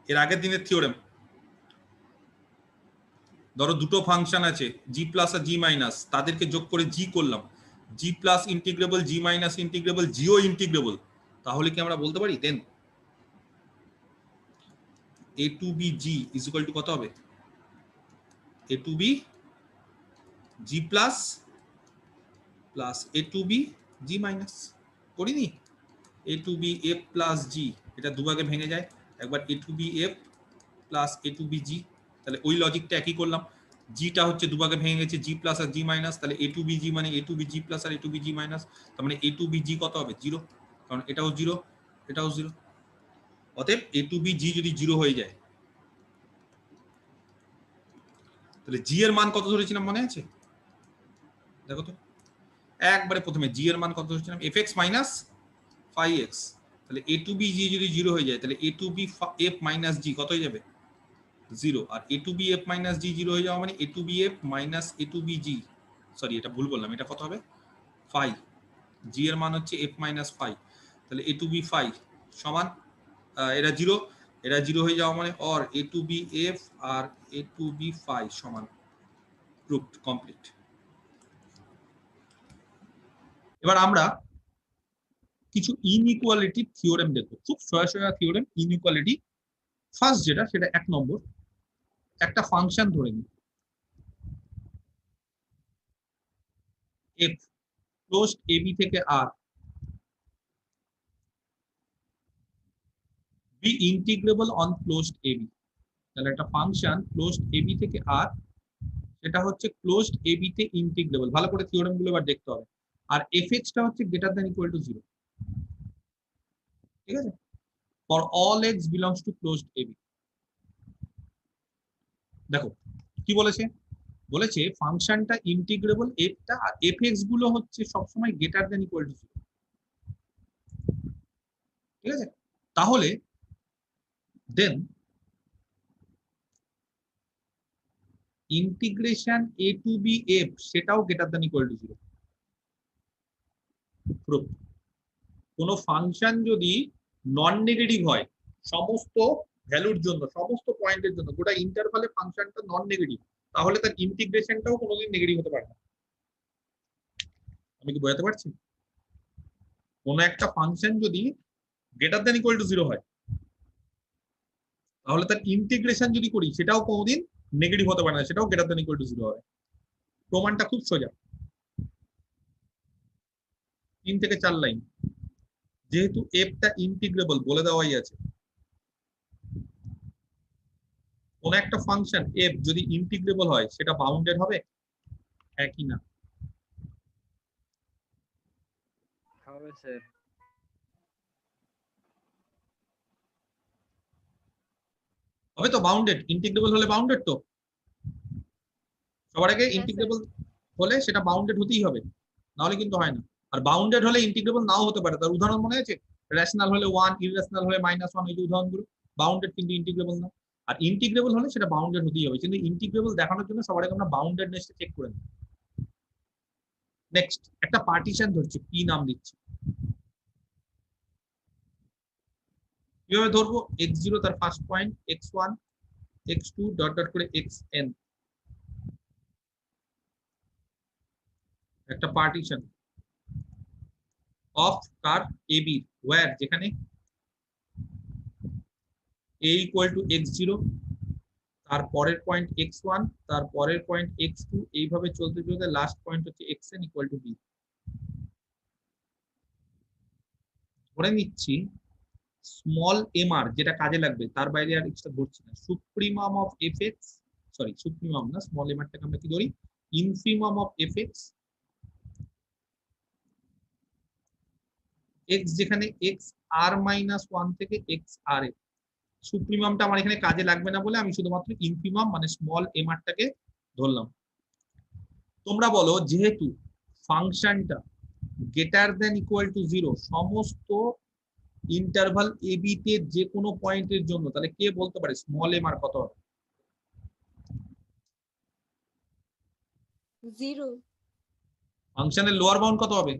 A: এর আগের দিনের থিওরেম, ধরো দুটো ফাংশন আছে জি প্লাস আর জি মাইনাস, তাদেরকে যোগ করে জি করলাম, G plus integrable G minus integrable জিও ইন্টিগ্রেবল, তাহলে কি আমরা বলতে পারি then A to B G is equal to কত হবে? A to B G plus plus A to B G minus, করিনি? A to B F plus G, এটা দুভাগে ভেঙে যায়, একবার A to B F plus A to B G, তাহলে ওই লজিকটা একই করলাম, জিটা হচ্ছে দুভাগে ভেঙে গেছে জি প্লাস আর জি মাইনাস, তাহলে এ টু বি জি মানে a to B G plus R a to B G minus, তার মানে এ টু বি জি কত হবে? 0, কারণ এটাও 0 এটাও 0, অতএব এ টু বি জি যদি 0 হয়ে যায় তাহলে জি এর মান কত ধরেছিলাম মনে আছে? দেখো তো, একবারে প্রথমে জি এর মান কত ধরেছিলাম? F x minus phi x, তাহলে এ টু বি জি যদি 0 হয়ে যায় তাহলে a to B f minus জি কত হয়ে যাবে? 0, আর a to B f minus জি 0 হয়ে যাওয়া মানে a to B f minus a to B G, sorry এটা ভুল বললাম, এটা কত হবে? ফাই, জি এর মান হচ্ছে এফ মাইনাস ফাই, তাহলে এ টু বি ফাই সমান এরা 0, এরা 0 হয়ে যাওয়া মানে or a to B f আর এ টু বি ফাই সমান প্রুফড কমপ্লিট। এবার আমরা কিছু ইনইকুয়ালিটি থিওরেম দেখব, খুব সোজা থিওরেম ইনইকুয়ালিটি। ফার্স্ট যেটা সেটা 1 নম্বর, একটা ফাংশন ধরে নিই f ক্লোজড ab থেকে r be integrable on closed ab, তাহলে একটা ফাংশন ক্লোজড ab থেকে r সেটা হচ্ছে ক্লোজড ab তে ইন্টিগ্রেবল, ভালো করে থিওরেম গুলো এবার দেখতে হবে, আর fx টা হচ্ছে গ্রেটার দ্যান ইকুয়াল টু 0, ঠিক আছে, for all x belongs to closed ab। দেখো কি বলেছে, বলেছে ফাংশনটা ইন্টিগ্রেবল f টা, আর fx গুলো হচ্ছে সবসময় গ্রেটার দ্যান ইকুয়াল টু 0, ঠিক আছে। তাহলে then integration a to B f সেটাও greater than equal to 0। Proof, কোন ফাংশন যদি নন নেগেটিভ হয় সমস্ত ভ্যালুর জন্য, সমস্ত পয়েন্টের জন্য, গোটা ইন্টারভালে ফাংশনটা নন নেগেটিভ, তাহলে তার ইন্টিগ্রেশনটাও কোনোদিন নেগেটিভ হতে পারে না। আমি কি বোঝাতে পারছি? কোন একটা ফাংশন যদি গ্রেটার দ্যান ইকুয়াল টু 0 হয় তাহলে তার ইন্টিগ্রেশন যদি করি সেটাও কোনোদিন নেগেটিভ হতে পারে না, সেটাও গ্রেটার দ্যান ইকুয়াল টু 0 হবে। প্রমাণটা খুব সোজা, 3 থেকে 4 লাইন, যেহেতু f টা ইন্টিগ্রেবল বলে দেওয়াই আছে, কোন একটা ফাংশন f যদি ইন্টিগ্রেবল হয় সেটা বাউন্ডেড হবে, হ্যাঁ কি না?
B: হবে স্যার।
A: হবে তো, বাউন্ডেড, ইন্টিগ্রেবল হলে বাউন্ডেড তো। সবার আগে
D: হ্যাঁ,
A: ইন্টিগ্রেবল, হলে সেটা বাউন্ডেড হতেই হবে, নাহলে কিন্তু হয় না। আর বাউন্ডেড হলে ইন্টিগ্রেবল নাও হতে পারে। তার উদাহরণ মনে আছে? রেশনাল হলে 1, ইররেশনাল হলে -1, এই যে উদাহরণগুলো। বাউন্ডেড কিন্তু ইন্টিগ্রেবল না। আর ইন্টিগ্রেবল হলে সেটা বাউন্ডেড হতেই হবে, কিন্তু ইন্টিগ্রেবল দেখানোর জন্য সবার আগে আমরা বাউন্ডেডনেসটা চেক করে নিই। নেক্সট একটা পার্টিশন ধরছি, পি নাম দিচ্ছি। কিভাবে ধরবো? x0 তার first point, x1 x2 dot dot করে xn, একটা পার্টিশন অফ কার ab, ওয়্যার যেখানে a ইকুয়াল টু x0, তার পরের পয়েন্ট x1, তার পরের পয়েন্ট x2, এইভাবে চলতে চলতে লাস্ট পয়েন্ট হচ্ছে xn ইকুয়াল টু b। ধরে নিচ্ছি স্মল mr যেটা কাজে লাগবে, তার বাইরে আর এক্সট্রা ধরছি না, supremum of fx, sorry supremum না, স্মল mrটাকে আমরা কি ধরি? ইনফিমাম অফ fx, x যেখানে x r মাইনাস 1 থেকে x r এ। সুপ্রিমামটা আমার এখানে কাজে লাগবে না বলে আমি শুধুমাত্র ইনফিমাম মানে স্মল mrটাকে ধরলাম। তোমরা বলো, যেহেতু ফাংশনটা গ্রেটার দেন ইকুয়াল টু 0 সমস্ত ইন্টারভাল ab তে যে কোনো পয়েন্টের জন্য, তাহলে কে বলতে পারে স্মল mr কত হবে?
F: 0
A: ফাংশনের লোয়ার বাউন্ড কত হবে?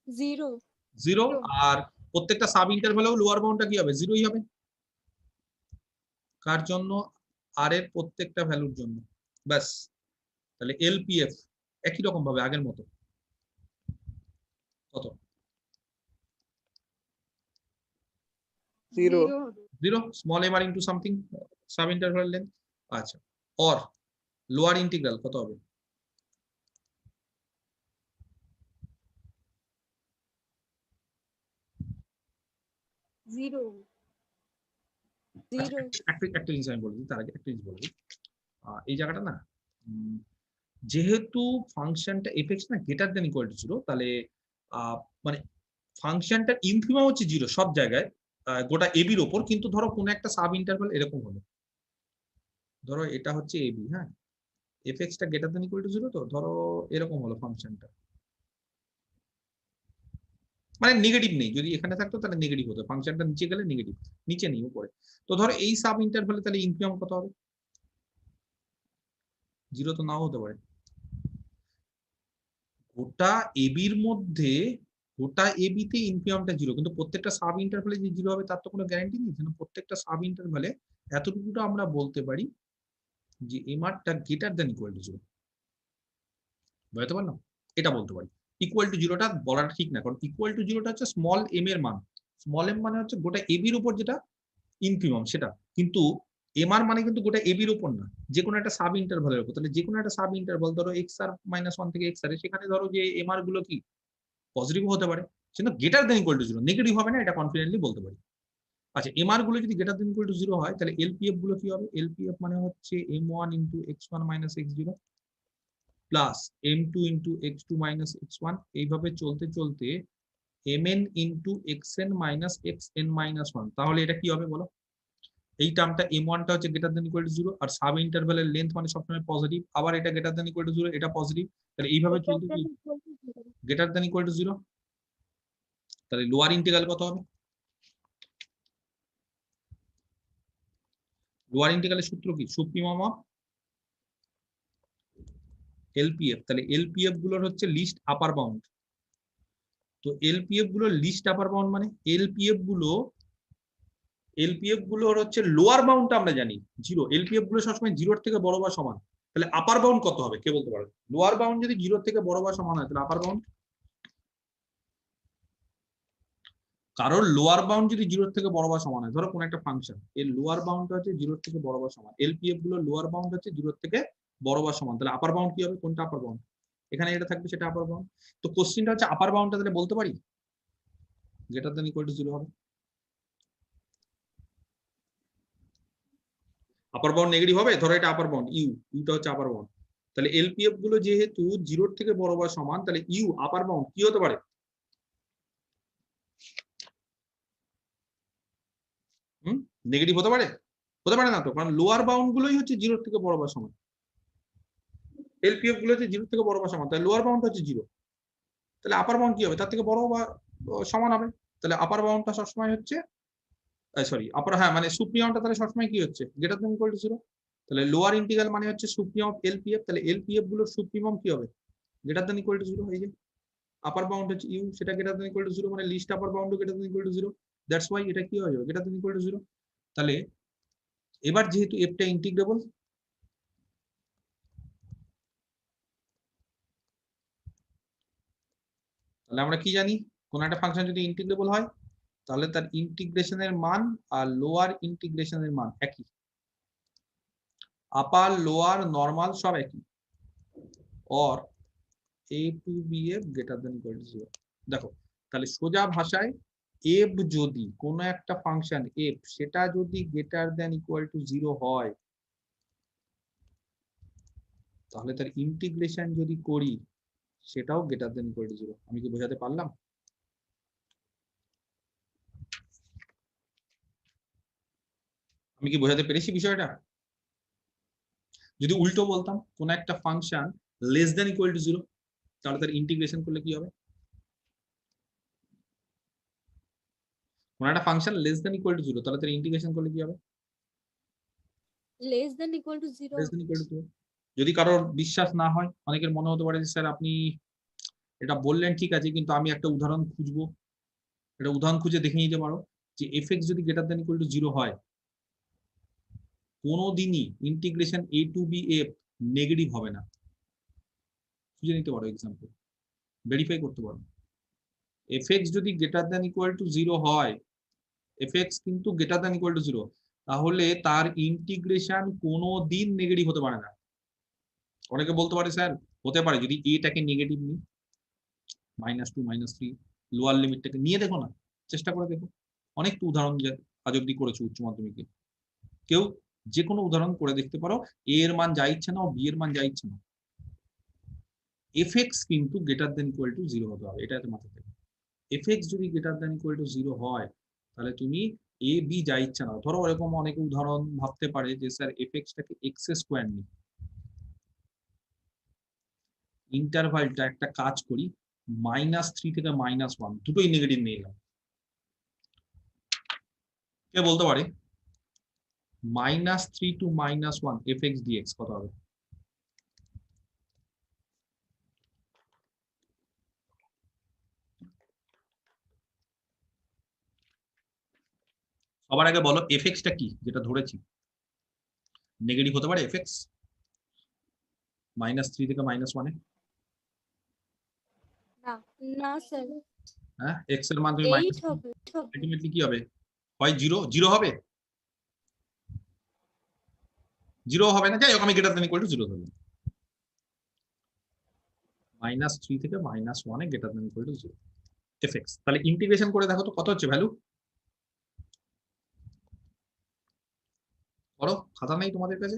F: 0
A: 0। আর প্রত্যেকটা সাব ইন্টারভ্যালেও লোয়ার বাউন্ডটা কি হবে? 0ই হবে। কার জন্য? আর এর প্রত্যেকটা ভ্যালুর জন্য। ব্যাস, তাহলে এলপিএফ একই রকম ভাবে আগের মতো কত?
C: 0
A: 0, small mr into something sub interval length. আচ্ছা, অর লোয়ার ইন্টিগ্রাল কত হবে?
F: 0
A: আচ্ছা, একটা জিনিস আমি বলবো, তার আগে একটা জিনিস বলবো। এই জায়গাটা না, যেহেতু ফাংশনটা এফএক্স না গ্রেটার দেন ইকুয়াল টু 0, তাহলে মানে ফাংশনটার ইনফিমাম হচ্ছে 0 সব জায়গায় গোটা এবির ওপর। কিন্তু ধরো কোনো একটা সাব ইন্টারভ্যাল এরকম হলো, ধরো এটা হচ্ছে এবি, হ্যাঁ, এফএক্সটা গ্রেটার দেন ইকুয়াল টু 0, তো ধরো এরকম হলো ফাংশনটা, মানে নেগেটিভ নেই, যদি এখানে থাকতো তাহলে নেগেটিভ হতো, ফাংশনটা নিচে গেলে নেগেটিভ, নিচে নেই উপরে। তো ধরো এই সাব ইন্টারভ্যালে তাহলে ইনফিমাম কত হবে? 0 তো নাও হতে পারে। গোটা এবির মধ্যে, গোটা এবিতে ইনফিমামটা 0, কিন্তু প্রত্যেকটা সাব ইন্টারভ্যালে যে 0 হবে তার তো কোনো গ্যারান্টি নেই। প্রত্যেকটা সাব ইন্টারভ্যালে এতটুকুটা আমরা বলতে পারি যে এমআরটা গ্রেটার দেন ইকুয়াল টু 0, বুঝতে পারলাম? এটা বলতে পারি। ইকুয়াল টু 0টা বলাটা ঠিক না, কারণ ইকুয়াল টু 0টা হচ্ছে স্মল এম এর মান। স্মল এম মানে হচ্ছে গোটা এবির উপর যেটা ইনফিমাম সেটা, কিন্তু এমআর মানে কিন্তু গোটা এবির উপর না, যে কোনো একটা সাব ইন্টারভ্যালের উপর। তাহলে যে কোনো একটা সাব ইন্টারভ্যাল, ধরো xr-1 থেকে xr, সেখানে ধরো যে এমআর গুলো কি পজিটিভ হতে পারে, কিন্তু greater than equal to 0, negative হবে না, এটা কনফিডেন্টলি বলতে পারি। আচ্ছা, এমআর গুলো যদি গ্রেটার দেন ইকুয়াল টু 0 হয়, তাহলে এলপিএফ গুলো কি হবে? এলপিএফ মানে হচ্ছে m1 into x1 minus x0 plus m2 into x2 minus x1, এইভাবে চলতে চলতে mn into xn minus xn minus 1। তাহলে এটা কি হবে বলো? এই টার্মটা m1টা হচ্ছে গ্রেটার দেন ইকুয়াল টু 0, আর সাব ইন্টারভ্যালের লেন্থ মানে সবসময় পজিটিভ, আবার এটা গ্রেটার দেন ইকুয়াল টু 0, এটা পজিটিভ, তাহলে এইভাবে চলতে কি গ্রেটার দেন ইকুয়াল টু 0, তাহলে লোয়ার ইন্টিগ্রাল কত হবে? লোয়ার ইন্টিগ্রালের সূত্র কি? Supremum of LPF. তাহলে এলপিএফ গুলোর হচ্ছে লিস্ট আপার বাউন্ড। তো এলপিএফ গুলোর লিস্ট আপার বাউন্ড মানে এলপিএফ গুলোর হচ্ছে লোয়ার বাউন্ডটা আমরা জানি 0, এলপিএফ গুলো সবসময় 0 থেকে বড় বা সমান। তাহলে আপার বাউন্ড কত হবে কে বলতে পারবে? লোয়ার বাউন্ড যদি 0 থেকে বড় বা সমান হয়, তাহলে আপার বাউন্ড, কারণ লোয়ার বাউন্ড যদি 0 থেকে বড় বা সমান হয়, ধরো কোন একটা ফাংশন এর লোয়ার বাউন্ডটা হচ্ছে 0 থেকে বড় বা সমান, এলপিএফ গুলো লোয়ার বাউন্ড হচ্ছে 0 থেকে বড় বা সমান, তাহলে আপার বাউন্ড কি হবে? কোনটা আপার বাউন্ড? এখানে এটা থাকবে, সেটা আপার বাউন্ড। তো কোশ্চেনটা হচ্ছে আপার বাউন্ডটা তাহলে বলতে পারি গ্রেটার দেন ইকুয়াল টু 0 হবে। আপার বাউন্ড নেগেটিভ হবে, ধরো এটা আপার বাউন্ড, ইউটা হচ্ছে আপার বাউন্ড, তাহলে এলপিএফ গুলো যেহেতু 0 থেকে বড় বা সমান, তাহলে ইউ আপার বাউন্ড কি হতে পারে? নেগেটিভ হতে পারে? হতে পারে না তো, কারণ লোয়ার বাউন্ড গুলোই হচ্ছে 0 থেকে বড় বা সমান। এলপিএফ গুলো হচ্ছে 0 থেকে বড় বা সমান, তাহলে লোয়ার বাউন্ড হচ্ছে 0, তাহলে আপার বাউন্ড কি হবে, তার থেকে বড় বা সমান হবে, তাহলে আপার বাউন্ডটা সবসময় হচ্ছে সরি আপার, হ্যাঁ মানে সুপ্রিমটা তাহলে সবসময় কি হচ্ছে গ্রেটার দ্যান ইকুয়াল টু 0, তাহলে লোয়ার ইন্টিগ্রাল মানে হচ্ছে সুপ্রিম অফ এলপিএফ, তাহলে এলপিএফ গুলোর সুপ্রিমম কি হবে গ্রেটার দ্যান ইকুয়াল টু 0, এই যে আপার বাউন্ড হচ্ছে ইউ, সেটা গ্রেটার দ্যান ইকুয়াল টু 0, মানে list upper bound greater than equal to 0, that's why এটা কি হয়ে যাবে গ্রেটার দ্যান ইকুয়াল টু 0। তাহলে এবার যেহেতু এফটা ইন্টিগ্রেবল, তাহলে আমরা কি জানি কোন একটা ফাংশন যদি ইন্টিগ্রেবল হয় তাহলে তার ইন্টিগ্রেশনের মান আর লোয়ার ইন্টিগ্রেশনের মান একই, আপার লোয়ার নরমাল সব একই, or a to bf greater than equal to 0। দেখো তাহলে সোজা ভাষায় f যদি কোন একটা ফাংশন f সেটা যদি গ্রেটার দ্যান ইকুয়াল টু 0 হয় তাহলে তার ইন্টিগ্রেশন যদি করি সেটাও গ্রেটার দ্যান ইকুয়াল টু 0। আমি কি বোঝাতে পারলাম? আমি কি বোঝাতে পেরেছি বিষয়টা? যদি উল্টো বলতাম কোন একটা function less than equal to 0 তাহলে তার ইন্টিগ্রেশন করলে কি হবে? কোন একটা function less than equal to 0 তাহলে তার ইন্টিগ্রেশন করলে কি হবে?
F: less than equal to 0
A: less than equal to 0। যদি কারোর বিশ্বাস না হয়, অনেকের মনে হতে পারে যে স্যার আপনি এটা বললেন ঠিক আছে কিন্তু আমি একটা উদাহরণ খুঁজবো, এটা উদাহরণ খুঁজে দেখে নিতে পারো যে এফএক্স যদি গ্রেটার দ্যান ইকুয়াল টু 0 হয় কোনোদিনই integration a to B f negative হবে না। খুঁজে নিতে পারো এক্সাম্পল, ভেরিফাই করতে পারো। এফএক্স যদি গ্রেটার দ্যান ইকুয়াল টু 0 হয়, এফএক্স কিন্তু গ্রেটার দ্যান ইকুয়াল টু 0, তাহলে তার ইন্টিগ্রেশন কোনোদিন নেগেটিভ হতে পারে না। অনেকে বলতে পারে স্যার হতে পারে যদি এটাকে নেগেটিভ নিই -2 -3 লোয়ার লিমিটটাকে নিয়ে দেখো না, চেষ্টা করে দেখো। অনেক তো উদাহরণ আজ অব্দি করেছো উচ্চ মাধ্যমিকে, কেউ যে কোনো উদাহরণ করে দেখতে পারো, এ এর মান যা ইচ্ছে না ও বি এর মান যা ইচ্ছে না, এফএক্স কিন্তু গ্রেটার দ্যান ইকুয়াল টু 0 হতে হবে, এটা মাথায় রাখবে। এফএক্স যদি গ্রেটার দ্যান ইকুয়াল টু 0 হয় তাহলে তুমি এ বি যা ইচ্ছে না, ধরো এরকম অনেক উদাহরণ ভাবতে পারে যে স্যার এফএক্সটাকে এক্স স্কোয়ার নিই, ইন্টারভালটা একটা কাজ করি -3 থেকে -1 দুটোই নেগেটিভ নিয়ে এলাম, কে বলতে পারে -3 to -1 fx dx কত হবে? সবার আগে বলো fx টা কি যেটা ধরেছি নেগেটিভ হতে পারে fx -3 থেকে -1 এ?
F: না না স্যার
A: হ্যাঁ x এর মান তুমি
F: 8 হবে
A: আলটিমেটলি কি হবে, হয় 0 হবে, 0 হবে না, যাই হোক আমি গ্রেটার দ্যান ইকুয়াল টু 0 ধরলাম, -3 থেকে -1 এ greater than equal to 0 fx। তাহলে ইন্টিগ্রেশন করে দেখো তো কত হচ্ছে ভ্যালু, করো, খাতা নেই তোমাদের কাছে?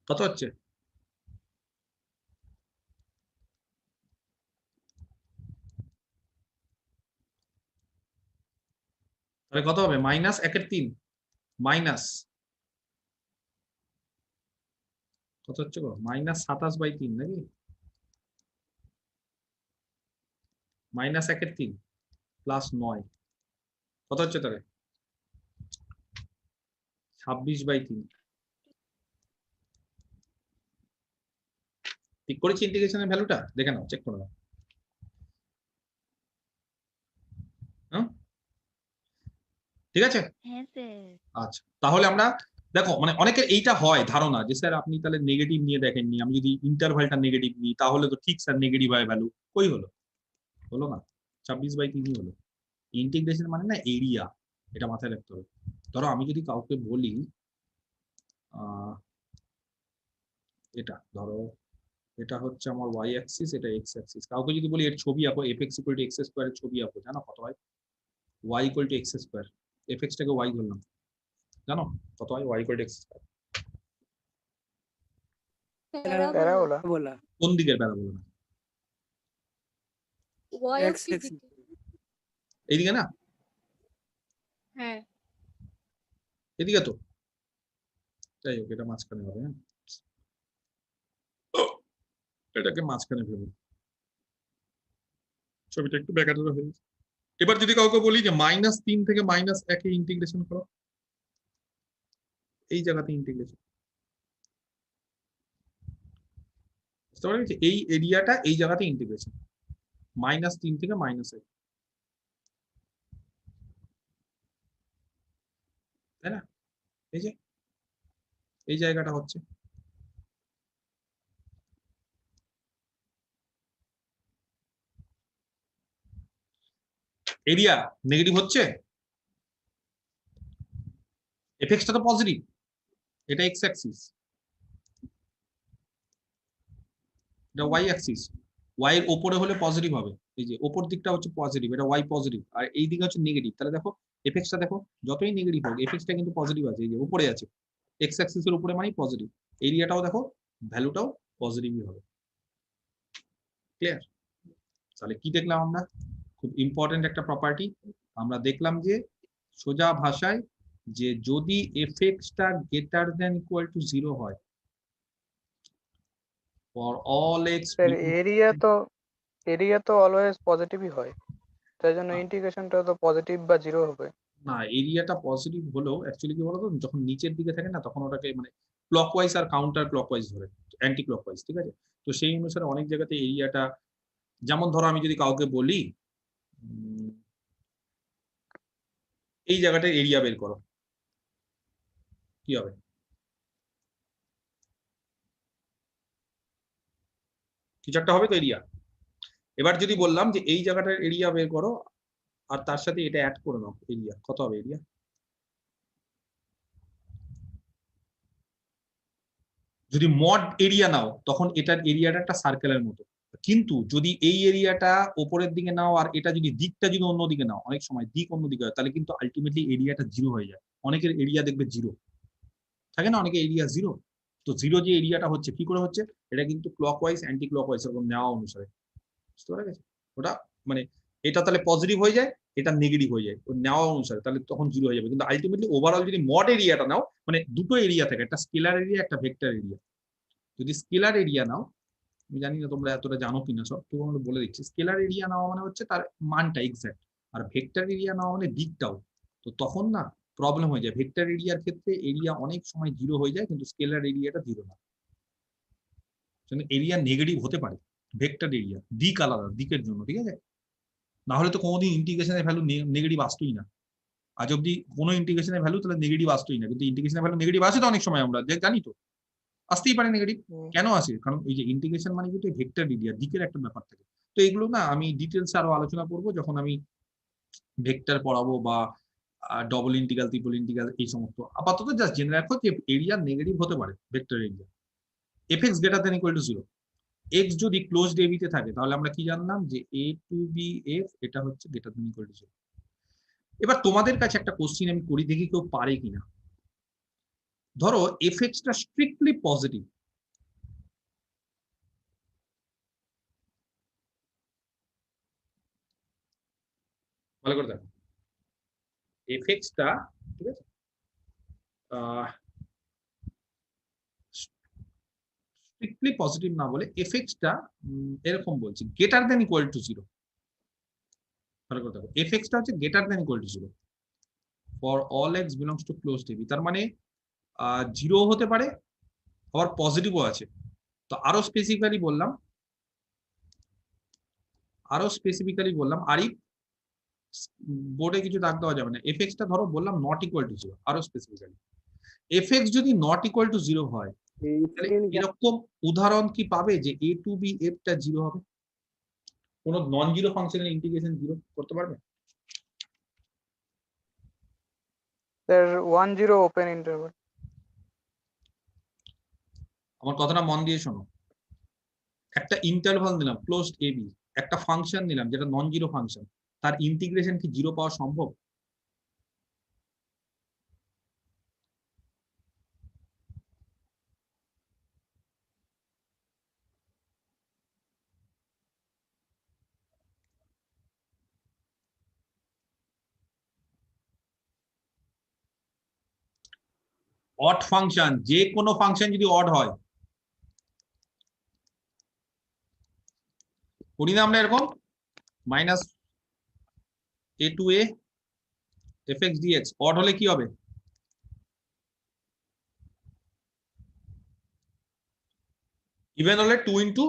A: কত হচ্ছে? তাহলে কত হবে -1/3 মাইনাস কত হচ্ছে গো -27/3 নাকি -1/3 +9 কত হচ্ছে তাহলে 26/3। ঠিক করেছি ইন্টিগ্রেশনের ভ্যালুটা, দেখে নাও, চেক করে নাও। হ্যাঁ ঠিক আছে,
D: হ্যাঁ স্যার।
A: আচ্ছা তাহলে আমরা দেখো মানে অনেকের এইটা হয় ধারণা যে স্যার আপনি তাহলে নেগেটিভ নিয়ে দেখেননি, আমি যদি ইন্টারভালটা নেগেটিভ নিই তাহলে তো ঠিক স্যার নেগেটিভ হয় ভ্যালু, কই হলো, হলো না, 26/3 হলো। ইন্টিগ্রেশন মানে না এরিয়া, এটা মাথায় রাখতে হবে। ধরো আমি যদি কাউকে বলি এটা ধরো এটা হচ্ছে আমার ওয়াই অ্যাক্সিস, এটা এক্স অ্যাক্সিস, কাউকে যদি বলি এর ছবি আঁকো fx equal to x square এর ছবি আঁকো, জানো কত হয়? y equal to x square, fx টাকে y ধরলাম, জানো কত হয় y equal to x square?
C: Parabola.
B: বলা
A: কোন দিকের প্যারাবোলা?
F: y
B: x
F: অক্ষের
B: axis।
F: দিকে
A: এইদিকে না?
F: হ্যাঁ
A: এদিকে তো, যাই হোক এটা মাঝখানে হবে। হ্যাঁ, এটাকে মাঝখানে ভেবে ছবিটা একটু ব্যাকাটা হয়ে গেছে। এবার যদি কাউকে বলি যে -3 থেকে -1 ইন্টিগ্রেশন করো, এই জায়গাতে ইন্টিগ্রেশন, বুঝতে পারছি এই এরিয়াটা এই জায়গাতে ইন্টিগ্রেশন, -3 থেকে -1, তাই না? এই যে এই জায়গাটা হচ্ছে এরিয়া নেগেটিভ হচ্ছে, এফএক্সটা তো পজিটিভ, এটা এক্স অ্যাক্সিস, এটা ওয়াই অ্যাক্সিস, ওয়াই এর উপরে হলে পজিটিভ হবে, এই যে উপর দিকটা হচ্ছে পজিটিভ, এটা ওয়াই পজিটিভ, আর এই দিকে হচ্ছে নেগেটিভ। তাহলে দেখো এফএক্সটা দেখো, যতই নেগেটিভ হোক এফএক্সটা কিন্তু পজিটিভ আছে, এই যে উপরে আছে, এক্স অ্যাক্সিসের উপরে মানে পজিটিভ, এরিয়াটাও দেখো ভ্যালুটাও পজিটিভই হবে। ক্লিয়ার? তাহলে কি দেখলাম আমরা? খুব ইম্পর্টেন্ট একটা প্রপার্টি আমরা দেখলাম যে সোজা ভাষায় যে যদি এফএক্সটা গ্রেটার দ্যান ইকুয়াল টু 0 হয় for all x,
C: sir area তো অলওয়েজ পজিটিভই হয়, তাই জন্য ইন্টিগ্রেশনটা তো পজিটিভ বা জিরো হবে।
A: না এরিয়াটা পজিটিভ হলেও অ্যাকচুয়ালি কি বলতো, যখন নিচের দিকে থাকে না তখন ওটাকে মানে ক্লকওয়াইজ আর কাউন্টার ক্লকওয়াইজ ধরে, অ্যান্টি ক্লকওয়াইজ, ঠিক আছে? তো সেই অনুসারে অনেক জায়গাতে এরিয়াটা, যেমন ধরো আমি যদি কাউকে বলি এই জায়গাটার এরিয়া বের করো, কি হবে? কিছু একটা হবে তো এরিয়া। এবার যদি বললাম যে এই জায়গাটার এরিয়া বের করো আর তার সাথে এটা অ্যাড করে নাও, এরিয়া কত হবে? এরিয়া যদি মড এরিয়া নাও তখন এটার এরিয়াটা একটা সার্কেলের মতো, কিন্তু যদি এই এরিয়াটা উপরের দিকে নাও আর এটা যদি দিকটা যদি অন্যদিকে নাও, অনেক সময় দিক অন্যদিকে হয়, তাহলে কিন্তু আলটিমেটলি এরিয়াটা জিরো হয়ে যায়। অনেকের এরিয়া দেখবে জিরো থাকে না, অনেকে এরিয়া জিরো। তো জিরো যে এরিয়াটা হচ্ছে কি করে হচ্ছে, এটা কিন্তু ক্লকওয়াইজ অ্যান্টি ক্লকওয়াইজ এরকম নেওয়া অনুসারে, বুঝতে পারা গেছে? ওটা মানে এটা তাহলে পজিটিভ হয়ে যায়, এটা নেগেটিভ হয়ে যায়, ও নেওয়া অনুসারে, তাহলে তখন জিরো হয়ে যাবে। কিন্তু আলটিমেটলি ওভারঅল যদি মড এরিয়াটা নাও, মানে দুটো এরিয়া থাকে, একটা স্কেলার এরিয়া একটা ভেক্টর এরিয়া। যদি স্কেলার এরিয়া নাও, আমি জানি না তোমরা এতটা জানো কিনা, সব তো আমরা বলে দিচ্ছি, স্কেলার এরিয়া নেওয়া মানে হচ্ছে তার মানটা এক্সাক্ট, আর ভেক্টর এরিয়া নেওয়া মানে দিকটাও। তো তখন না প্রবলেম হয়ে যায়, ভেক্টর এরিয়ার ক্ষেত্রে এরিয়া অনেক সময় জিরো হয়ে যায় কিন্তু স্কেলার এরিয়াটা জিরো না, এরিয়া নেগেটিভ হতে পারে। ভেক্টর এরিয়া দিক আলাদা, দিকের জন্য, ঠিক আছে? না হলে তো কোনোদিন ইন্টিগ্রেশনের ভ্যালু নেগেটিভ আসতোই না। আজ অব্দি কোনো ইন্টিগ্রেশনের ভ্যালু তাহলে নেগেটিভ আসতোই না, কিন্তু ইন্টিগ্রেশনের ভ্যালু নেগেটিভ আসে তো অনেক সময়, আমরা জানি তো আসতেই পারে নেগেটিভ। কেন আসে? কারণ এই যে ইন্টিগ্রেশন মানে কিন্তু ভেক্টর এরিয়া দিকের একটা ব্যাপার থাকে। তো এগুলো না আমি ডিটেলস আরো আলোচনা করব যখন আমি ভেক্টর পড়াবো বা ডবল ইন্টিগ্রাল ট্রিপল ইন্টিগ্রাল এই সমস্ত। আপাতত জাস্ট জেনে রাখো যে এরিয়া নেগেটিভ হতে পারে vector area, F x greater than equal to 0। X যদি ক্লোজড এবি তে থাকে তাহলে আমরা কি জানলাম যে এ টু বি এফ এটা হচ্ছে গ্রেটার দেন ইকুয়াল টু 0। এবার তোমাদের কাছে একটা কোশ্চিন আমি করি, দেখি কেউ পারে কিনা। ধরো এফ এক্সটা স্ট্রিক্টলি পজিটিভ, ভালো করে দেখো এফ এক্সটা, ঠিক আছে, স্ট্রিক্টলি পজিটিভ না বলে এফ এক্সটা এরকম বলছি গ্রেটার দেন ইকুয়াল টু 0। ভালো করে দেখো এফ এক্সটা হচ্ছে greater then equal to 0 for all x belongs to closed a b, তার মানে জিরো হতে পারে আবার পজিটিভও আছে। তো আরো স্পেসিফিক্যালি বললাম আর বোর্ডে কিছু দাগ দেওয়া যাবে না, এফ এক্সটা ধরো বললাম নট ইকুয়াল টু 0, আরো স্পেসিফিক্যালি এফ এক্স যদি নট ইকুয়াল টু 0 হয় তাহলে এরকম উদাহরণ কি পাবে যে এ টু বি এফ টা 0 হবে? কোন নন জিরো ফাংশনের ইন্টিগ্রেশন 0 করতে পারবে?
C: Sir 1 0 open interval.
A: আমার কথাটা মন দিয়ে শোনো, একটা ইন্টারভাল নিলাম ক্লোজড এবি, একটা ফাংশন নিলাম যেটা নন জিরো ফাংশন, তার ইন্টিগ্রেশন কি 0 পাওয়া সম্ভব? অড ফাংশন, যে কোনো ফাংশন যদি অড হয়, করি না আমরা এরকম, minus a to a f x d x, odd হলে কি হবে? ইভেন হলে 2 ইন্টু,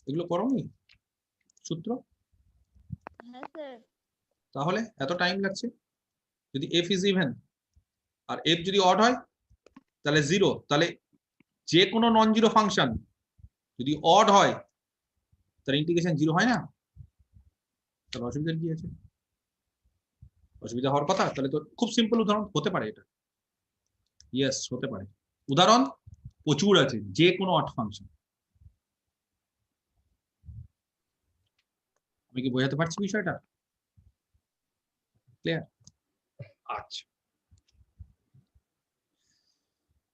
A: এগুলো করোনি সূত্র?
D: হ্যাঁ স্যার।
A: তাহলে এত টাইম লাগছে? যদি এফ ইজ ইভেন আর এফ যদি অড হয় তাহলে 0, তাহলে যে কোনো নন জিরো ফাংশন যদি অড হয় তার ইন্টিগ্রেশন 0 হয় না? তাহলে অসুবিধা কি আছে? অসুবিধা হওয়ার কথা? তাহলে তো খুব সিম্পল উদাহরণ হতে পারে এটা। ইয়েস, হতে পারে। উদাহরণ প্রচুর আছে, যে কোনো অড ফাংশন। আমি কি বোঝাতে পারছি বিষয়টা? ক্লিয়ার? আচ্ছা,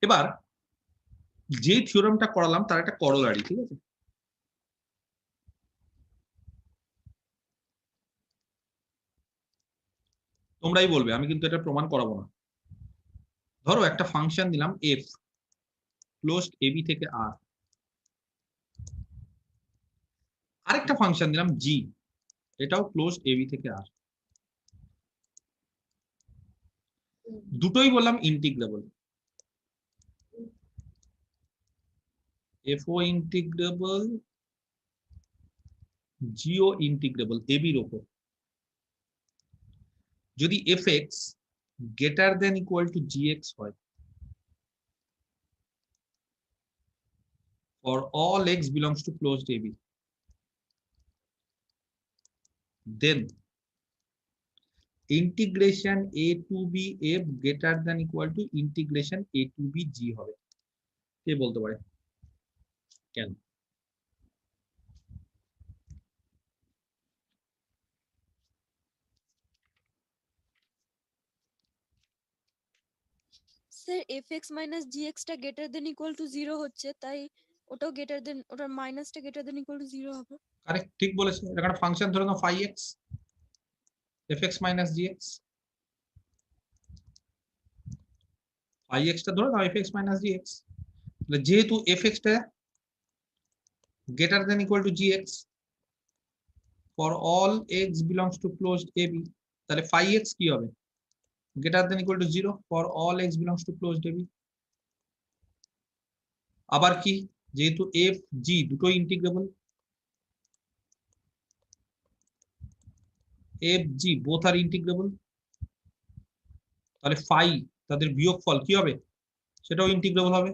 A: এবার যে থিওরেমটা করালাম তার একটা করোলারি, ঠিক আছে? তোমরাই বলবে, আমি কিন্তু এটা প্রমাণ করাবো না। ধরো একটা ফাংশন দিলাম এফ ক্লোজড এবি থেকে আর, আরেকটা ফাংশন দিলাম জি, এটাও ক্লোজড এবি থেকে আর, দুটোই বললাম ইন্টিগ্রেবল। এফও ইন্টিগ্রেবল, জিও ইন্টিগ্রেবল এবির ওপর। যদি F x greater than equal two জি এক্স হয়, for all x belongs to closed AB, then integration a to b f greater than equal to integration a to b g হবে। কে বলতে পারে কেন?
F: Sir fx minus gx টা greater than equal to 0 হচ্ছে, তাই ওটাও greater than, ওটার মাইনাসটা greater than equal to 0 হবে।
A: কারেক্ট, ঠিক বলেছে। এখানে ফাংশন ধরে নাও phi x, fx minus gx, phi x টা ধরে নাও fx minus gx, তাহলে যেহেতু fx টা greater than equal to gx for all x belongs to closed AB, তাহলে phi x কি হবে? greater than equal to 0 for all x belongs to closed AB। আবার কি, যেহেতু এফ জি দুটোই integrable, f g both are integrable, তাহলে phi তাদের বিয়োগফল কি হবে? সেটাও ইন্টিগ্রেবল হবে।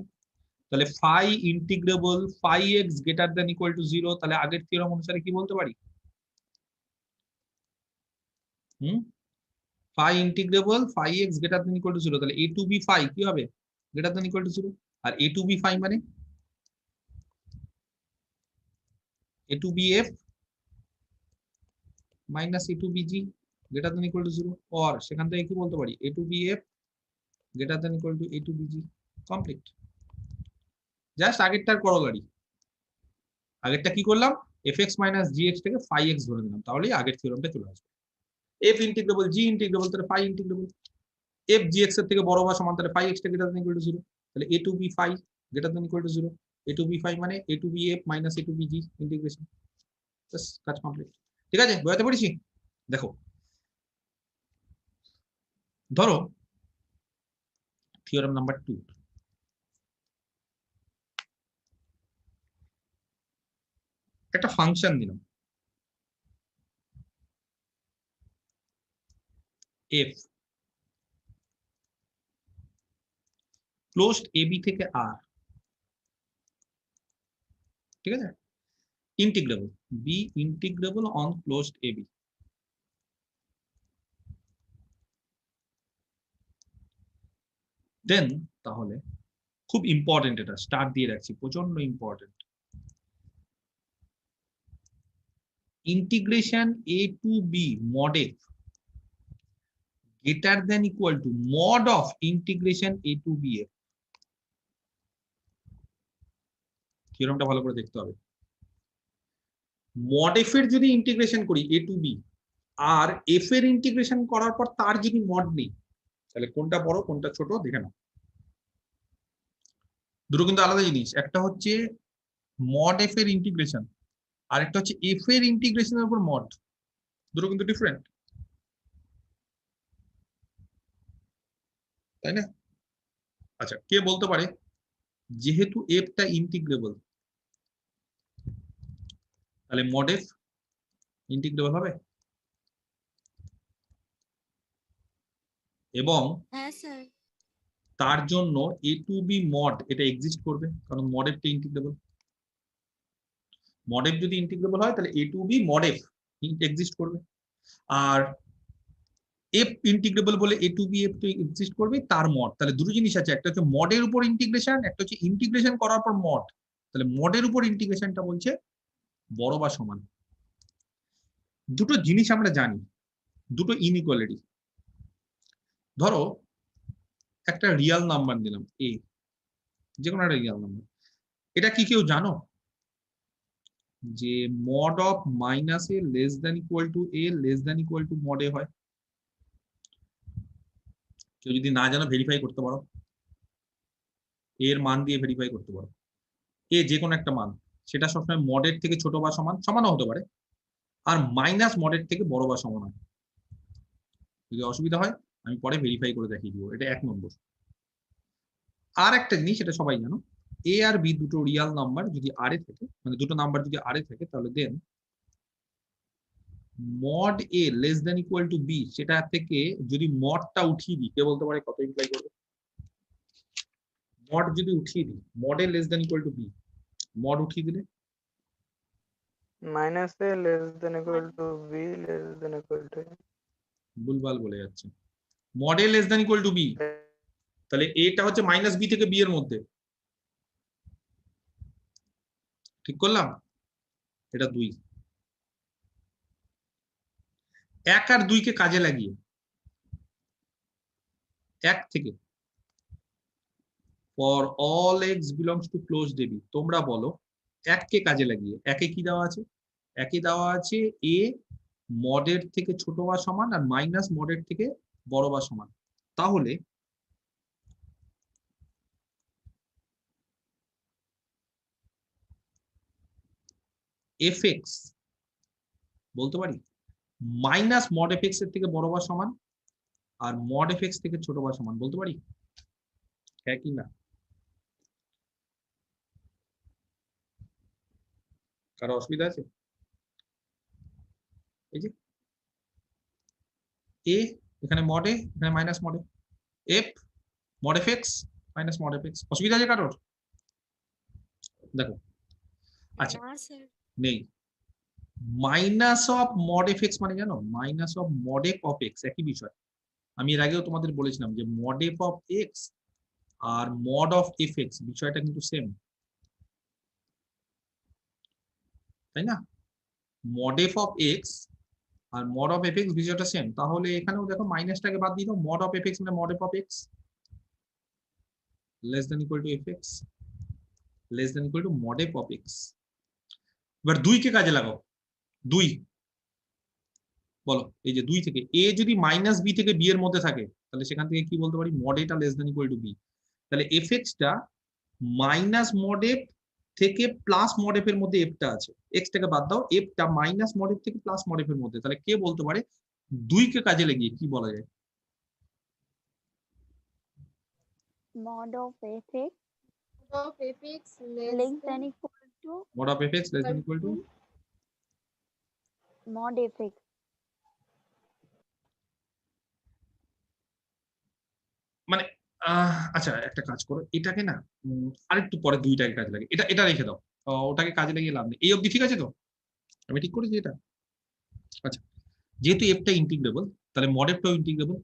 A: তাহলে phi integrable phi x greater than equal to 0, তাহলে আগের থিওরেম অনুসারে কি বলতে পারি? Phi integrable phi x greater than equal to 0, তাহলে এ টু বি ফাই কি হবে? Greater than equal to 0। আর এ টু বি ফাই মানে a to B f minus a to B g greater than equal to 0, or সেখান থেকে কি বলতে পারি? A to B F greater than equal to a to B g. Complete. Just আগেরটার corollary. আগেরটা কি করলাম? F x minus g x থেকে ফাই এক্স ধরে নিলাম, তাহলেই আগের থিওরেমটা চলে আসবে। এফ ইন্টিগ্রেবল জি ইন্টিগ্রেবল, তাহলে phi integrable. F g x এর থেকে বড় বা সমান, তাহলে ফাই এক্স টা গ্রেটার দ্যান ইকুয়াল টু 0, তাহলে a to b phi greater than equal to 0, a to b phi মানে a to B f minus a to B g integration. বাস, কাজ কমপ্লিট। ঠিক আছে, বোঝাতে পেরেছি? দেখো, ধরো থিওরেম নাম্বার 2, একটা ফাংশন দিলাম এফ ক্লোজড এবি থেকে আর, ঠিক আছে? Integrable b integrable on closed a b. Then তাহলে খুব ইম্পর্টেন্ট, এটা স্টার্ট দিয়ে রাখছি, প্রচন্ড important. Integration a to b mod f greater than equal to mod of integration a to b f। থিওরেমটা ভালো করে দেখতে হবে। mod f এর যদি ইন্টিগ্রেশন করি a to b, আর f এর ইন্টিগ্রেশন করার পর তার যদি mod নেই, তাহলে কোনটা বড় কোনটা ছোট দেখে নাও। দুটো কিন্তু আলাদা জিনিস, একটা হচ্ছে মড এফ এর ইন্টিগ্রেশন আর একটা হচ্ছে এফ এর ইন্টিগ্রেশনের উপর মড, দুটো কিন্তু ডিফারেন্ট, তাই না? আচ্ছা, কে বলতে পারে যেহেতু এফটা ইন্টিগ্রেবল তাহলে মড এফ ইন্টিগ্রেবল হবে? এবং
F: হ্যাঁ স্যার।
A: তার জন্য এ টু বি মড এটা এক্সিস্ট করবে, কারণ মড এফটা ইন্টিগ্রেবল। মড এফ যদি ইন্টিগ্রেবল হয় তাহলে a to b mod f exist করবে, আর এফ ইন্টিগ্রেবল বলে এ টু বি এফ তো এক্সিস্ট করবে তার মড। তাহলে দুটো জিনিস আছে, একটা হচ্ছে মডের উপর ইন্টিগ্রেশন, একটা হচ্ছে ইন্টিগ্রেশন করার পর মড। তাহলে মডের উপর ইন্টিগ্রেশনটা বলছে বড় বা সমান। দুটো জিনিস আমরা জানি, দুটো ইনইকুয়ালিটি। ধরো একটা রিয়াল নাম্বার দিলাম এ, যে কোনো একটা রিয়াল নাম্বার, এটা কি কেউ জানো যে mod of minus a less than equal to A less than equal two mod এ হয়? কেউ যদি না জানো ভেরিফাই করতে পারো, এর মান দিয়ে ভেরিফাই করতে পারো। এ যে কোনো একটা মান, সেটা সবসময় মডের থেকে ছোট বা সমান, সমানও হতে পারে, আর মাইনাস মডের থেকে বড় বা সমান হয়। যদি অসুবিধা হয় আমি পরে ভেরিফাই করে দেখিয়ে দিব, এটা 1 নম্বর। আর একটা জিনিস, এটা সবাই জানো, এ আর বি দুটো রিয়াল নাম্বার যদি আর এ থাকে, মানে দুটো নাম্বার যদি আর এ থাকে, তাহলে then mod a less than equal to b, সেটা থেকে যদি মডটা উঠিয়ে দিই, কে বলতে পারে কত ইমপ্লাই করবে? মড যদি উঠিয়ে দিই, mod a less than equal to b, mod উঠিয়ে দিলে
C: minus a less then equal to b less then equal to
A: ভুলভাল বলে যাচ্ছে। Mod a less than equal to b, তাহলে এটা হচ্ছে মাইনাস বি থেকে বি এর মধ্যে, ঠিক করলাম? এটা 2। 1 আর 2 কে কাজে লাগিয়ে 1 থেকে for all x belongs to closed a b, তোমরা বলো 1 কে কাজে লাগিয়ে, একে কি দেওয়া আছে? একে দেওয়া আছে এ মডের থেকে ছোট বা সমান আর মাইনাস মডের থেকে বড় বা সমান। তাহলে এফ এক্স বলতে পারি মাইনাস মড এফ এক্স এর থেকে বড় বা সমান আর মড এফ এক্স থেকে ছোট বা সমান, বলতে পারি? হ্যাঁ কি না? কারো অসুবিধা আছে? এই যে এ এখানে মডে, এখানে মাইনাস মডে, f mod f x minus mod f x, অসুবিধা আছে কারোর? দেখো, আচ্ছা
F: না স্যার।
A: নেই। Minus of mod f x মানে জানো, minus of mod f of x একই বিষয়। আমি এর আগেও তোমাদের বলেছিলাম যে মড এফ অফ এক্স আর মড অফ এফ এক্স বিষয়টা কিন্তু সেম, তাই না? মড এফ অফ এক্স আর মড অফ এফ এক্স বিষয়টা সেম। তাহলে এখানেও দেখো মাইনাসটাকে বাদ দিয়ে দাও, মড অফ এফ এক্স মানে mod f of x less than equal two F x less than equal two mod f of x. এবার 2 কে কাজে লাগাও, 2 বলো, এই যে 2 থেকে এ যদি মাইনাস বি থেকে বি এর মধ্যে থাকে, তাহলে সেখান থেকে কি বলতে পারি? মড এটা less then equal to b. তাহলে এফ এক্সটা মাইনাস মড এফ থেকে প্লাস মড এফ এর মধ্যে এফটা আছে, এক্স টাকে বাদ দাও, এফটা মাইনাস মড এফ থেকে প্লাস মড এফ এর মধ্যে। তাহলে কে বলতে পারে 2 কে কাজে লাগিয়ে কি বলা যায়?
D: Mod of fx
E: of fx
D: less than equal to
A: mod of f x less than equal two
D: mod fx.
A: মানে আচ্ছা একটা কাজ করো, এটাকে না আরেকটু পরে 2টাকে কাজে লাগে, এটা এটা রেখে দাও, ওটাকে কাজে লাগিয়ে লাভ নেই। এই অবধি ঠিক আছে তো? আমি ঠিক করেছি এটা? আচ্ছা, যেহেতু এফটা ইন্টিগ্রেবল তাহলে মড এফটাও ইন্টিগ্রেবল।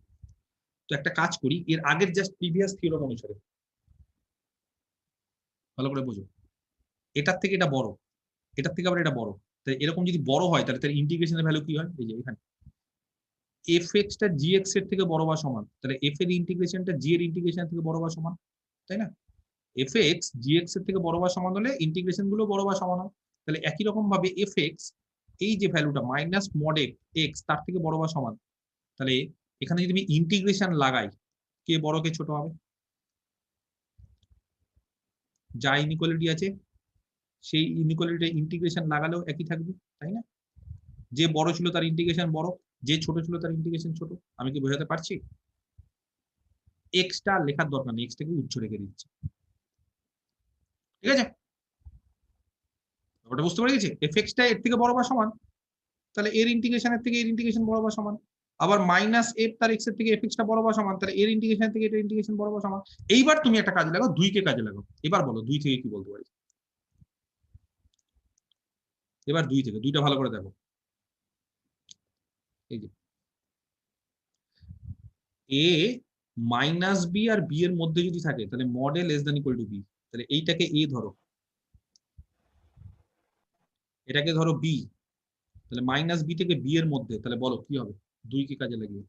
A: তো একটা কাজ করি, এর আগের জাস্ট প্রিভিয়াস থিওরেম অনুসারে ভালো করে বুঝো, এটার থেকে এটা বড়, এটার থেকে আবার এটা বড়, তাই এরকম যদি বড় হয় তাহলে তার ইন্টিগ্রেশনের ভ্যালু কি হয়? এই যে এখানে এফ এক্সটা জি এক্স এর থেকে বড় বা সমান, তাহলে এফ এর ইন্টিগ্রেশনটা জি এর ইন্টিগ্রেশন থেকে বড় বা সমান, তাই না? এফ এক্স জি এক্স এর থেকে বড় বা সমান হলে ইন্টিগ্রেশন গুলো বড় বা সমান হয়। তাহলে একই রকম ভাবে এফ এক্স এই যে ভ্যালুটা মাইনাস মড এক্স তার থেকে বড় বা সমান, তাহলে এখানে যদি আমি ইন্টিগ্রেশন লাগাই কে বড় কে ছোট হবে? যা ইনইকুয়ালিটি আছে সেই ইনইকুয়ালিটি ইন্টিগ্রেশন লাগালেও একই থাকবে, তাই না? যে বড় ছিল তার ইন্টিগ্রেশন বড়, যে ছোট ছিল তার ইন্টিগ্রেশন ছোট। আমি কি বোঝাতে পারছি? এক্সটা লেখার দরকার নেই, এক্সটাকে উচ্চ রেখে দিচ্ছে, ঠিক আছে? ওটা বুঝতে পেরে গেছি। এফএক্সটা এর থেকে বড় বা সমান, তাহলে এর ইন্টিগ্রেশনের থেকে এর ইন্টিগ্রেশন বড় বা সমান। আবার মাইনাস এফ তার এক্স এর থেকে এফএক্সটা বড় বা সমান, তাহলে এর ইন্টিগ্রেশন থেকে এর ইন্টিগ্রেশন বড় বা সমান। এইবার তুমি একটা কাজে লাগাও, 2 কে কাজে লাগাও। এবার বলো 2 থেকে কি বলতে পারি? এবার 2 থেকে 2টা ভালো করে দেখো। এই যে এ মাইনাস বি আর বি এর মধ্যে যদি থাকে তাহলে mod a less than equal to b. তাহলে এইটাকে এ ধরো, এটাকে ধরো বি, তাহলে মাইনাস বি থেকে বি এর মধ্যে, তাহলে বলো কি হবে? 2 কে কাজে লাগিয়ে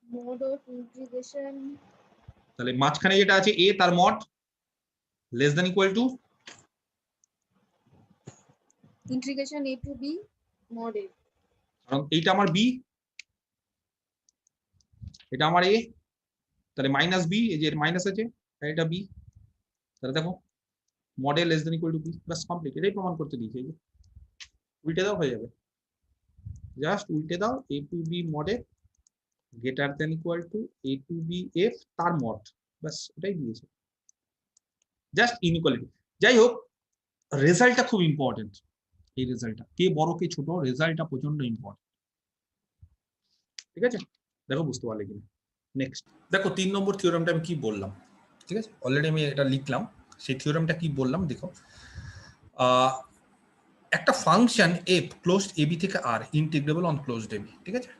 E: Mode of integration
A: তাহলে মাঝখানে যেটা আছে এ তার mod less than equal two,
E: integration a to b mod a.
A: কারণ এইটা আমার বি, এটা আমার এ, তাহলে মাইনাস বি, এই যে মাইনাস আছে আর এটা বি, তাহলে দেখো mod a less than equal to b, বাস কমপ্লিট। এটাই প্রমাণ করতে দিয়েছে। এই যে উল্টে দাও হয়ে যাবে, জাস্ট উল্টে দাও, a to b model greater than equal to a to B f তার মড, বাস এটাই দিয়েছে, জাস্ট ইনইকুয়ালিটি। যাই হোক, রেজাল্টটা খুব ইম্পর্টেন্ট। এই রেজাল্টটা কে বড় কে ছোট, রেজাল্টটা প্রচন্ড ইম্পর্টেন্ট, ঠিক আছে? দেখো বুঝতে পারলে কিনা। নেক্সট দেখো 3 নম্বর থিওরেমটা আমি কি বললাম, ঠিক আছে? অলরেডি আমি এটা লিখলাম, সেই থিওরেমটা কি বললাম দেখো। একটা ফাংশন এফ ক্লোজড এবি থেকে আর ইন্টিগ্রেবল অন ক্লোজড এবি, ঠিক আছে?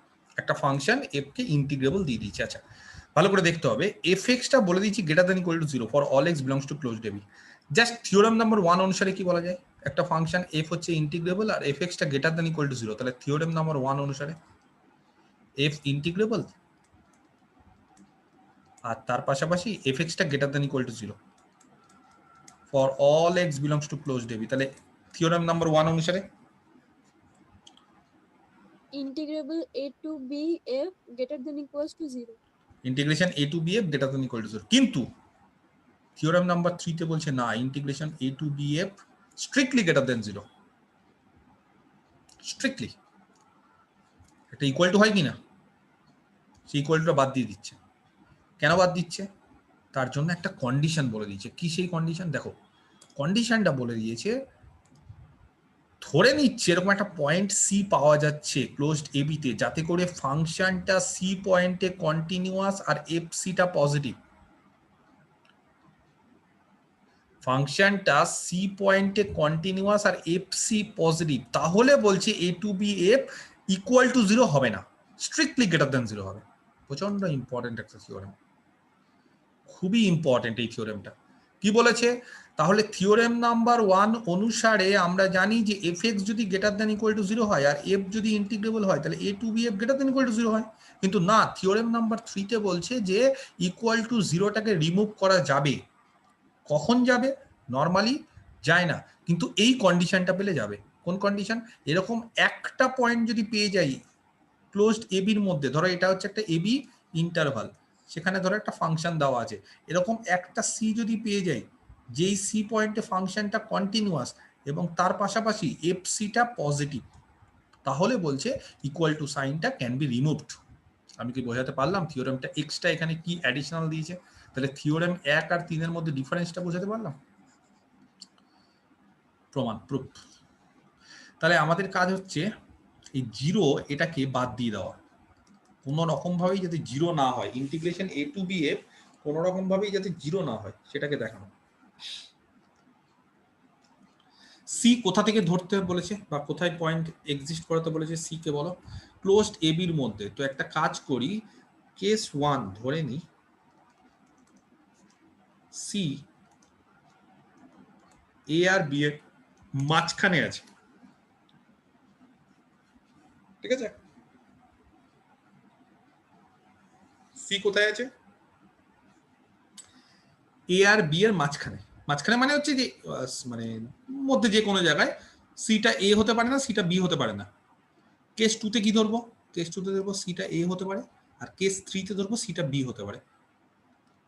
A: একটা ফাংশন এফ কে ইন্টিগ্রেবল দিয়ে দিয়েছে। আচ্ছা, ভালো করে দেখতে হবে, এফ এক্সটা বলে দিয়েছি greater than equal to 0 for all x belongs to closed a b. Just theorem number 1 অনুসারে কি বলা যায়? একটা ফাংশন এফ হচ্ছে ইন্টিগ্রেবল আর এফ এক্সটা গ্রেটার দ্যান ইকুয়াল টু 0, তাহলে থিওরেম নাম্বার 1 অনুসারে এফ ইন্টিগ্রেবল আর তার পাশাপাশি এফ এক্সটা greater than equal to 0 for all x belongs to closed a b. তাহলে থিওরেম নাম্বার 1 অনুসারে
F: integrable a to b f greater than equals to 0.
A: Integration a to B F greater than equal to 0, কিন্তু theorem number 3 তে বলছে না, integration a to B f strictly greater than 0। Strictly এটা equal to হয় কিনা, সেই ইকুয়ালটা বাদ দিয়ে দিচ্ছে। কেন বাদ দিচ্ছে? তার জন্য একটা কন্ডিশন বলে দিয়েছে। কি সেই কন্ডিশন? দেখো কন্ডিশনটা বলে দিয়েছে, ধরে নিচ্ছে এরকম একটা পয়েন্ট সি পাওয়া যাচ্ছে ক্লোজড এবি তে, যাতে করে ফাংশনটা সি পয়েন্টে কন্টিনিউয়াস আর এফ সিটা পজিটিভ। ফাংশনটা সি পয়েন্টে কন্টিনিউয়াস আর এফ সি পজিটিভ, তাহলে বলছে a to B f equal to 0 হবে না, স্ট্রিক্টলি গ্রেটার দ্যান 0 হবে। প্রচন্ড ইম্পর্টেন্ট একটা থিওরেম, খুবই ইম্পর্টেন্ট এই থিওরেমটা। কি বলেছে? তাহলে থিওরেম নাম্বার 1 অনুসারে আমরা জানি যে এফ এক্স যদি গ্রেটার দ্যান ইকুয়াল টু 0 হয় আর এফ যদি ইন্টিগ্রেবল হয় তাহলে a to B F greater than equal to 0 হয়। কিন্তু না, থিওরেম নাম্বার 3 তে বলছে যে ইকুয়াল টু 0টাকে রিমুভ করা যাবে। কখন যাবে? নর্মালি যায় না, কিন্তু এই কন্ডিশনটা পেলে যাবে। কোন কন্ডিশন? এরকম একটা পয়েন্ট যদি পেয়ে যাই ক্লোজড এবির মধ্যে, ধরো এটা হচ্ছে একটা এবি ইন্টারভাল, সেখানে ধরো একটা ফাংশন দেওয়া আছে, এরকম একটা সি যদি পেয়ে যাই যেই সি পয়েন্টে ফাংশনটা কন্টিনিউয়াস এবং তার পাশাপাশি এফ সিটা পজিটিভ, তাহলে বলছে ইকুয়াল টু সাইনটা ক্যান বি রিমুভড। আমি কি বোঝাতে পারলাম? থিওরেমটা এক্সট্রা এখানে কি অ্যাডিশনাল দিয়েছে, তাহলে থিওরেম 1 আর 3 এর মধ্যে ডিফারেন্সটা বোঝাতে পারলাম। প্রমাণ, প্রুফ। তাহলে আমাদের কাজ হচ্ছে এই 0 এটাকে বাদ দিয়ে দেওয়া, কোনো রকম ভাবেই যাতে 0 না হয়। Integration a to B F কোনো রকম ভাবেই যাতে 0 না হয় সেটাকে দেখানো। সি কোথা থেকে ধরতে বলেছে বা কোথায় পয়েন্ট এক্সিস্ট করাতে বলেছে? সি কে বলো ক্লোজড এবির মধ্যে। তো একটা কাজ করি, কেস 1 ধরে নি সি এ আর বি এর মাঝখানে আছে, ঠিক আছে? সি কোথায় আছে? এ আর বি এর মাঝখানে। মাঝখানে মানে হচ্ছে যে মানে মধ্যে যে কোনো জায়গায়। সিটা এ হতে পারে না, সিটা বি হতে পারে না। কেস 2 তে কি ধরবো? কেস 2 তে ধরবো সিটা এ হতে পারে, আর কেস 3 তে ধরবো সিটা বি হতে পারে।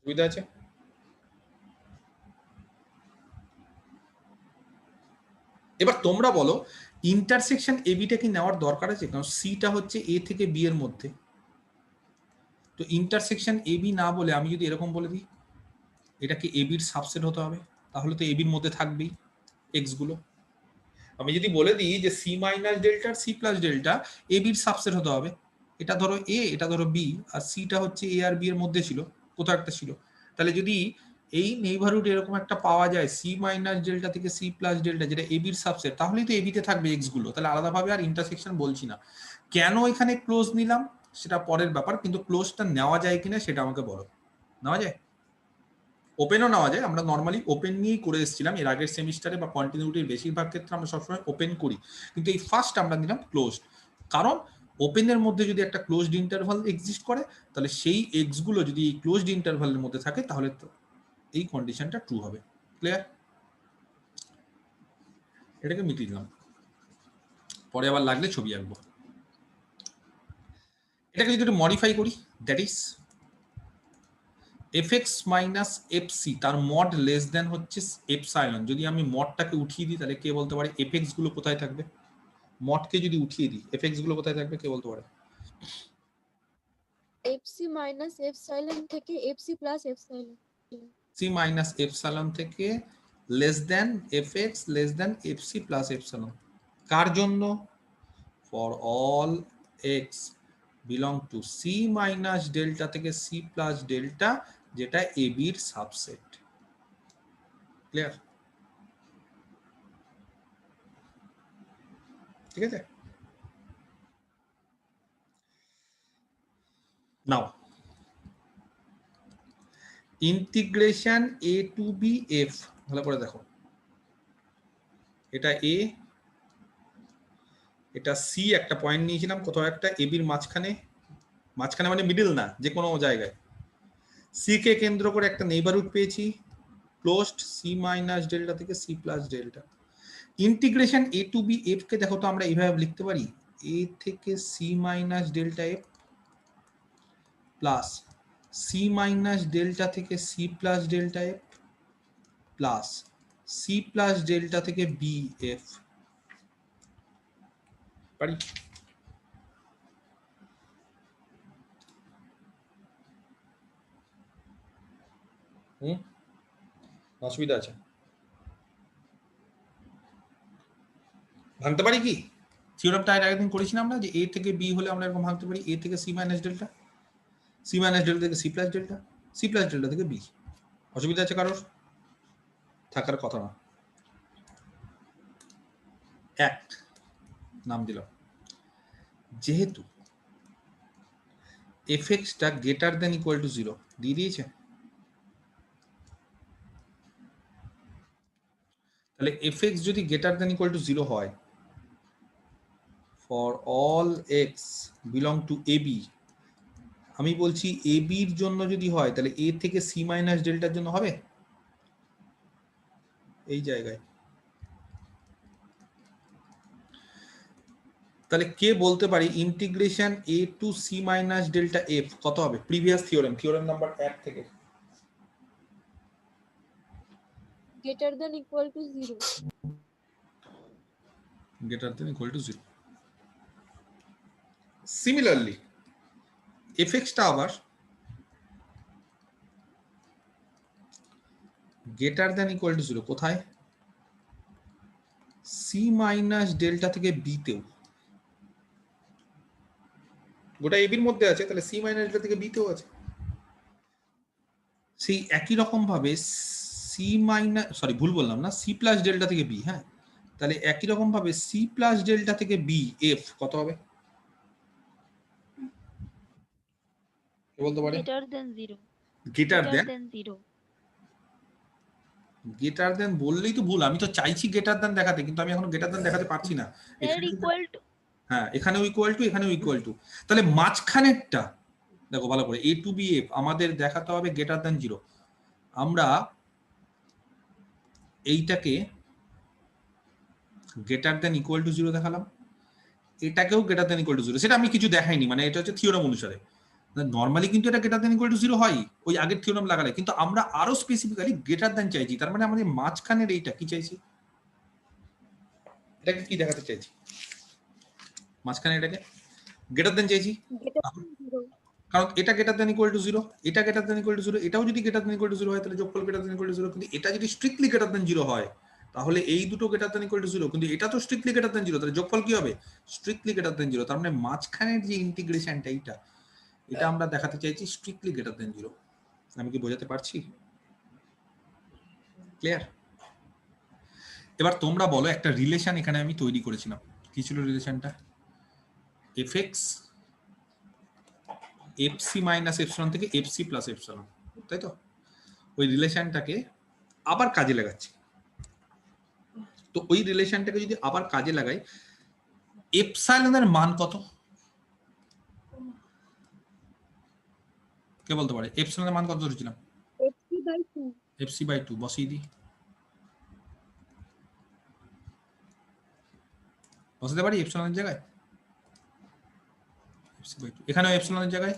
A: সুবিধা আছে? এবার তোমরা বলো ইন্টারসেকশন এবিটা কি নেওয়ার দরকার আছে? কারণ সিটা হচ্ছে এ থেকে বি এর মধ্যে, তো ইন্টারসেকশন এবি না বলে আমি যদি এরকম বলে দিই এটাকে এবির সাবসেট হতে হবে, তাহলে তো এবির মধ্যে থাকবেই এক্স গুলো। আমি যদি বলে দিই যে সি মাইনাস ডেল্টা আর সি প্লাস ডেল্টা এবির সাবসেট হতে হবে, এটা ধরো এ, এটা ধরো বি, আর সিটা হচ্ছে এ আর বি এর মধ্যে ছিল, কোথাও একটা ছিল, তাহলে যদি এই নেইবারহুড এরকম একটা পাওয়া যায় সি মাইনাস ডেল্টা থেকে সি প্লাস ডেল্টা যেটা এবির সাবসেট, তাহলেই তো এবিতে থাকবে এক্স গুলো, তাহলে আলাদাভাবে আর ইন্টারসেকশন বলছি না। কেন এখানে ক্লোজ নিলাম সেটা পরের ব্যাপার, কিন্তু ক্লোজটা নেওয়া যায় কিনা সেটা আমাকে বলো। নেওয়া যায়, ওপেনও নেওয়া যায়, আমরা নর্মালি ওপেন নিয়েই করে এসেছিলাম এর আগের সেমিস্টারে বা কন্টিনিউটির বেশিরভাগ ক্ষেত্রে আমরা সবসময় ওপেন করি, কিন্তু এই ফার্স্ট আমরা নিলাম ক্লোজড, কারণ ওপেনের মধ্যে যদি একটা ক্লোজড ইন্টারভাল এক্সিস্ট করে তাহলে সেই এক্স গুলো যদি এই ক্লোজড ইন্টারভালের মধ্যে থাকে তাহলে তো এই কন্ডিশনটা ট্রু হবে। ক্লিয়ার? এটাকে মিটিয়ে দিলাম, পরে আবার লাগলে ছবি আঁকবো। এটাকে যদি একটু মডিফাই করি, that is fx minus FC তার মড লেস দেন হচ্ছে এপসাইলন। যদি আমি মডটাকে উঠিয়ে দিই তাহলে কে বলতে পারে fx গুলো কোথায় থাকবে? মডকে যদি উঠিয়ে দিই fx গুলো কোথায় থাকবে কে বলতে পারে?
F: এফসি মাইনাস এপসাইলন থেকে f c plus epsilon.
A: C minus epsilon থেকে less than fx less than fc plus epsilon. কার জন্য? For all x belong to c minus delta থেকে সি প্লাস ডেল্টা যেটা ab এর সাবসেট। ক্লিয়ার? ঠিক আছে, now integration a to B f, ভালো করে দেখো, এটা এ, এটা সি, একটা পয়েন্ট নিয়েছিলাম কোথাও একটা এবির মাঝখানে, মাঝখানে মানে মিডল না, যে কোনো জায়গায়, সি কে কেন্দ্র করে একটা নেইবারহুড পেয়েছি ক্লোজড সি মাইনাস ডেল্টা থেকে C plus delta. Integration a to B f কে দেখো তো আমরা এইভাবে লিখতে পারি, এ থেকে c minus delta f plus c minus delta থেকে C plus delta f plus c plus delta থেকে বি এফ। পারি? অসুবিধা আছে? ভাঙতে পারি কি? থিওরামটা এর আগের দিন করেছিলাম না যে এ থেকে বি হলে আমরা এরকম ভাঙতে পারি, এ থেকে c minus delta, c minus delta থেকে C plus delta, c plus delta থেকে বি। অসুবিধা আছে কারোর? থাকার কথা না। এক নাম দিলাম, যেহেতু এফএক্সটা গ্রেটার দেন ইকুয়াল টু 0 দিয়ে দিয়েছে, তাহলে fx যদি গ্রেটার দেন ইকুয়াল টু 0 হয় for all x belong two ab, আমি বলছি ab এর জন্য যদি হয় তাহলে a থেকে c মাইনাস ডেল্টার জন্য হবে এই জায়গায়। তাহলে কে বলতে পারি integration a to c minus delta f কত হবে? প্রিভিয়াস থিওরেম, থিওরেম নাম্বার 1 থেকে
F: greater then equal to 0।
A: greater than equal to 0. Similarly, fx টা আবার greater than equal to 0 কোথায়? c মাইনাস ডেল্টা থেকে b তেও, গোটা ab এর মধ্যে আছে, তাহলে c মাইনাস ডেল্টা থেকে b তেও আছে। সেই একই রকম ভাবে c মাইনাস, সরি ভুল বললাম না, c প্লাস ডেল্টা থেকে b, হ্যাঁ, তাহলে একই রকম ভাবে c প্লাস ডেল্টা থেকে b f কত হবে? কে বলতে পারে?
D: greater than 0
A: গ্রেটার
D: greater
A: দেন,
D: than 0
A: গ্রেটার দেন বললেই তো ভুল, আমি তো চাইছি গ্রেটার দেন দেখাতে, কিন্তু আমি এখন গ্রেটার দেন দেখাতে পারছি না।
D: এর equal to
A: হ্যাঁ, এখানেও ইকুয়াল টু, এখানেও ইকুয়াল টু, তাহলে মাঝখানেরটা দেখো ভালো করে, এ টু বি এফ আমাদের দেখাতে হবে গ্রেটার দেন 0। আমরা এইটাকে গ্রেটার দেন ইকুয়াল টু 0 দেখালাম, এটাকেও গ্রেটার দেন ইকুয়াল টু 0, সেটা আমি কিছু দেখাইনি, মানে এটা হচ্ছে থিওরাম অনুসারে। নরমালি কিন্তু এটা গ্রেটার দ্যান ইকুয়াল টু 0 হয় ওই আগের থিওরাম লাগালে, কিন্তু আমরা আরো স্পেসিফিক্যালি গ্রেটার দ্যান চাইছি, তার মানে আমাদের মাঝখানের এইটা কি চাইছি, এটাকে কি দেখাতে চাইছি, মাঝখানে এটাকে গ্রেটার দ্যান চাইছি, কারণ এটা গ্রেটার দ্যান ইকুয়াল টু 0, এটা গ্রেটার দ্যান ইকুয়াল টু 0, এটাও যদি গ্রেটার দ্যান ইকুয়াল টু 0 হয় তাহলে যোগফল গ্রেটার দ্যান ইকুয়াল টু 0, কিন্তু এটা যদি স্ট্রিক্টলি গ্রেটার দ্যান 0 হয় তাহলে এই দুটো গ্রেটার দ্যান ইকুয়াল টু 0, কিন্তু এটা তো স্ট্রিক্টলি গ্রেটার দ্যান 0, তাহলে যোগফল কি হবে, স্ট্রিক্টলি গ্রেটার দ্যান 0, তার মানে মাঝখানের যে ইন্টিগ্রেশনটা এটা আমরা দেখাতে চাইছি স্ট্রিক্টলি গ্রেটার দ্যান 0। আমি কি বোঝাতে পারছি? ক্লিয়ার? এবার তোমরা বলো, একটা রিলেশন এখানে আমি তৈরি করেছিলাম, কি ছিল রিলেশনটা, fx fc মাইনাস এপসিলন থেকে fc প্লাস এপসিলন, তাই তো? ওই রিলেশনটাকে আবার কাজে লাগাচ্ছি। তো ওই রিলেশনটাকে যদি আবার কাজে লাগাই, এপসাইলনের মান কত কে বলতে পারে? এপসাইলনের মান কত ধরেছিলাম? fc বাই 2 বসিয়ে দিই, বসাতে পারি এপসাইলনের জায়গায় fc বাই 2, এখানেও এপসাইলনের জায়গায়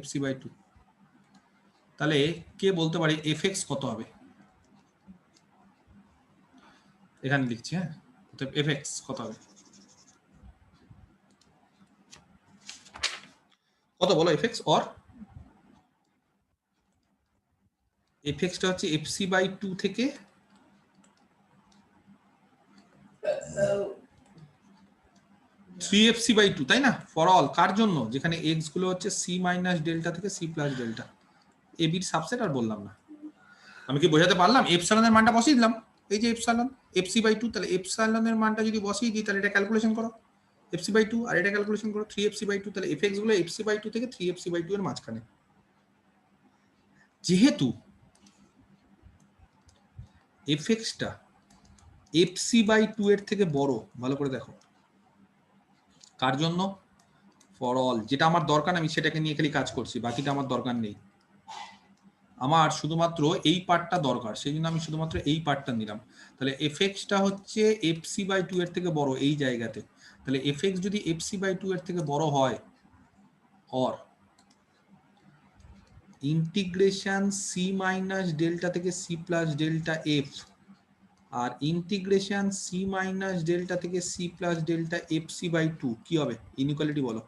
A: fc বাই 2, তাহলে কে বলতে পারে fx কত হবে? এখানে লিখছি, হ্যাঁ, অতএব fx কত হবে, কত বলো fx? অর fx টা হচ্ছে fc বাই 2 থেকে 3fc বাই 2, তাই না? ফর অল কার জন্য? যেখানে x গুলো হচ্ছে c মাইনাস ডেল্টা থেকে c প্লাস ডেল্টা, এ বির সাবসেট। আর বললাম না, আমি কি বোঝাতে পারলাম? এপসাইলনের মানটা বসিয়ে দিলাম, এই যে এপসাইলন fc বাই 2, তাহলে এপসাইলনের মানটা যদি বসিয়ে দিই তাহলে এটা ক্যালকুলেশন করো fc বাই 2, আর এটা ক্যালকুলেশন করো 3fc বাই 2, তাহলে fx গুলো fc বাই 2 থেকে 3fc বাই 2 এর মাঝখানে। যেহেতু fx টা fc বাই 2 এর থেকে বড়, ভালো করে দেখো, কার জন্য? ফর অল, যেটা আমার দরকার আমি সেটাকে নিয়ে খালি কাজ করছি, বাকিটা আমার দরকার নেই, আমার শুধুমাত্র এই পার্টটা দরকার, সেই জন্য আমি শুধুমাত্র এই পার্টটা নিলাম। তাহলে fx টা হচ্ছে fc বাই 2 এর থেকে বড় এই জায়গাতে, তাহলে fx যদি fc বাই 2 এর থেকে বড় হয়, or integration c minus delta থেকে c প্লাস ডেল্টা f, আর ইন্টিগ্রেশন c মাইনাস ডেল্টা থেকে c plus delta fc by 2 কি হবে? ইনইকুয়ালিটি বলো।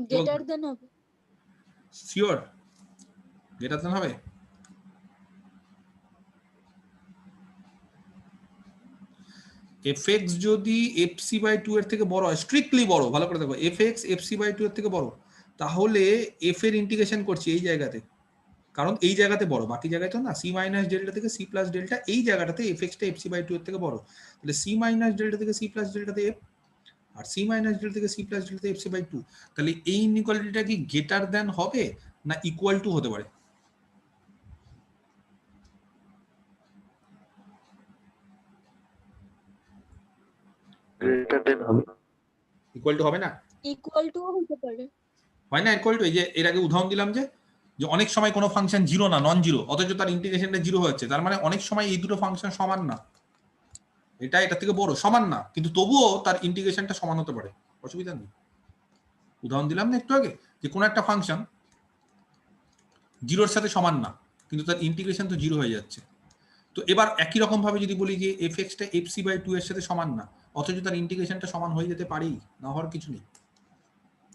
F: গ্রেটার দেন হবে।
A: শিওর গ্রেটার দেন হবে? fx যদি fc বাই 2 এর থেকে বড় হয়, স্ট্রিক্টলি বড়, ভালো করে দেখো, fx fc বাই 2 এর থেকে বড়, তাহলে f এর ইন্টিগ্রেশন করছি এই জায়গাতে, কারণ এই জায়গাতে বড়, বাকি জায়গায় তো না, c মাইনাস ডেল্টা থেকে c প্লাস ডেল্টা, এই জায়গাটাতে fx টা fc বাই 2 এর থেকে বড়, তাহলে c মাইনাস ডেল্টা থেকে c প্লাস ডেল্টাতে f, আর c মাইনাস ডেল্টা থেকে c প্লাস ডেল্টাতে fc বাই 2, তাহলে এই ইনইকুয়ালিটিটা কি গ্রেটার দ্যান হবে না ইকুয়াল টু হতে পারে?
G: গ্রেটার দেন হবে,
A: ইকুয়াল টু হবে না?
F: ইকুয়াল টু হতে পারে।
A: হয় না ইকুয়াল টু? এই যে এর আগে উদাহরণ দিলাম যে অনেক সময় কোনো ফাংশন জিরো না, নন জিরো, অথচ তার ইন্টিগ্রেশনটা জিরো হচ্ছে, তার মানে অনেক সময় এই দুটো ফাংশন সমান না, এটা এটা থেকে বড়, সমান না, কিন্তু তবুও তার ইন্টিগ্রেশনটা সমান হতে পারে, অসুবিধা নেই। উদাহরণ দিলাম না একটু আগে, যে কোনো একটা ফাংশন জিরোর সাথে সমান না, কিন্তু তার ইন্টিগ্রেশন তো জিরো হয়ে যাচ্ছে। তো এবার একই রকম ভাবে যদি বলি যে fx টা fc বাই 2 এর সাথে সমান না, অথচ তার ইন্টিগ্রেশনটা সমান হয়ে যেতে পারেই, না হওয়ার কিছু নেই,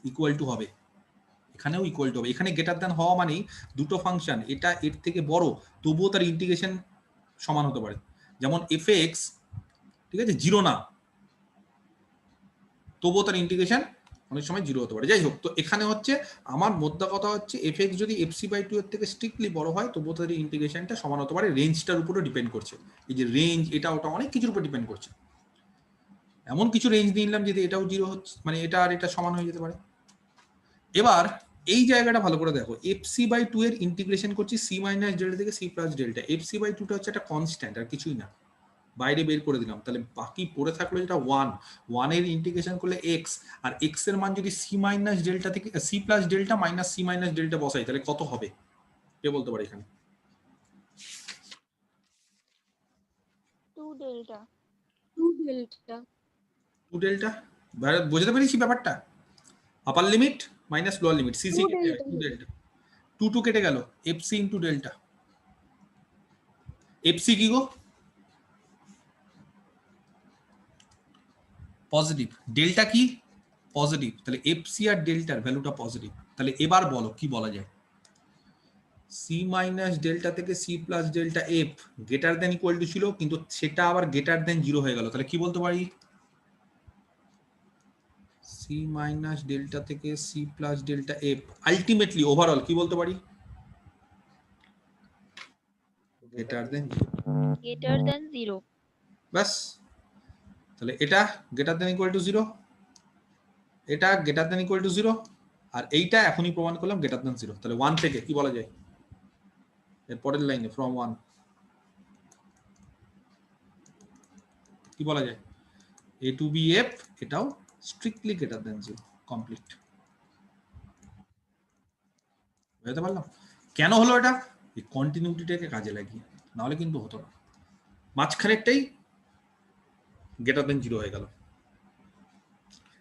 A: ইকুয়াল টু হবে, এখানেও ইকুয়াল টু হবে। এখানে গ্রেটার দ্যান হওয়া মানেই দুটো ফাংশন এটা এর থেকে বড়, তবুও তার ইন্টিগ্রেশন সমান হতে পারে। যেমন fx, ঠিক আছে, জিরো না, তবুও তার ইন্টিগ্রেশন অনেক সময় জিরো হতে পারে। যাই হোক, তো এখানে হচ্ছে আমার মোদ্দা কথা হচ্ছে fx যদি fc বাই 2 এর থেকে স্ট্রিক্টলি বড় হয়, তবুও তার ইন্টিগ্রেশনটা সমান হতে পারে, রেঞ্জটার উপরে ডিপেন্ড করছে, এই যে রেঞ্জ, এটা ওটা অনেক কিছুর উপর ডিপেন্ড করছে। এমন কিছু রেঞ্জ দিয়ে নিলাম যদি এটাও জিরো হচ্ছে, মানে এটা আর এটা সমান হয়ে যেতে পারে। এবার এই জায়গাটা ভালো করে দেখো, fc বাই 2 এর ইন্টিগ্রেশন করছি c মাইনাস ডেল্টা থেকে c plus delta, fc by 2 টা হচ্ছে একটা কনস্ট্যান্ট আর কিছুই না, বাইরে বের করে দিলাম, তাহলে বাকি পড়ে থাকলো যেটা 1 এর ইন্টিগ্রেশন করলে x, আর x এর মান যদি c মাইনাস ডেল্টা থেকে c plus delta minus c minus delta বসাই, তাহলে কত হবে কে বলতে পারে? এখানে
D: 2 ডেল্টা
F: ডেল্টা।
A: 2 ডেল্টা বুঝতে পেরেছি ব্যাপারটা। Upper limit minus lower limit, c c
F: 2
A: কেটে
F: delta
A: 2 ডেল্টা 2 2 কেটে গেল, এফসি ইনটু ডেল্টা। এফসি কি গো? পজিটিভ। ডেল্টা কি? পজিটিভ। তাহলে এফসি আর ডেল্টার ভ্যালুটা পজিটিভ। তাহলে এবার বলো কি বলা যায়? সি মাইনাস ডেল্টা থেকে C plus delta F greater then equal to ছিল, কিন্তু সেটা আবার গ্রেটার দেন 0 হয়ে গেল। তাহলে কি বলতে পারি? সি মাইনাস ডেল্টা থেকে C plus delta F ultimately overall কি বলতে পারি? Greater than 0।
D: greater than 0.
A: ব্যাস। তাহলে এটা গ্রেটার দেন ইকুয়াল টু 0, এটা গ্রেটার দেন ইকুয়াল টু 0, আর এইটা এখনই প্রমাণ করলাম গ্রেটার দেন 0। তাহলে 1 থেকে কি বলা যায়? এর পরের লাইনে ফ্রম 1 কি বলা যায়? a to b f এটাও স্ট্রিক্টলি গ্রেটার দেন 0। কমপ্লিট। বুঝতে পারলাম কেন হলো এটা? এই কন্টিনিউটিটাকে কাজে লাগিয়ে, নাহলে কিন্তু হতো না। মাঝখানেরটাই গ্রেটার দেন 0 হয়ে গেল,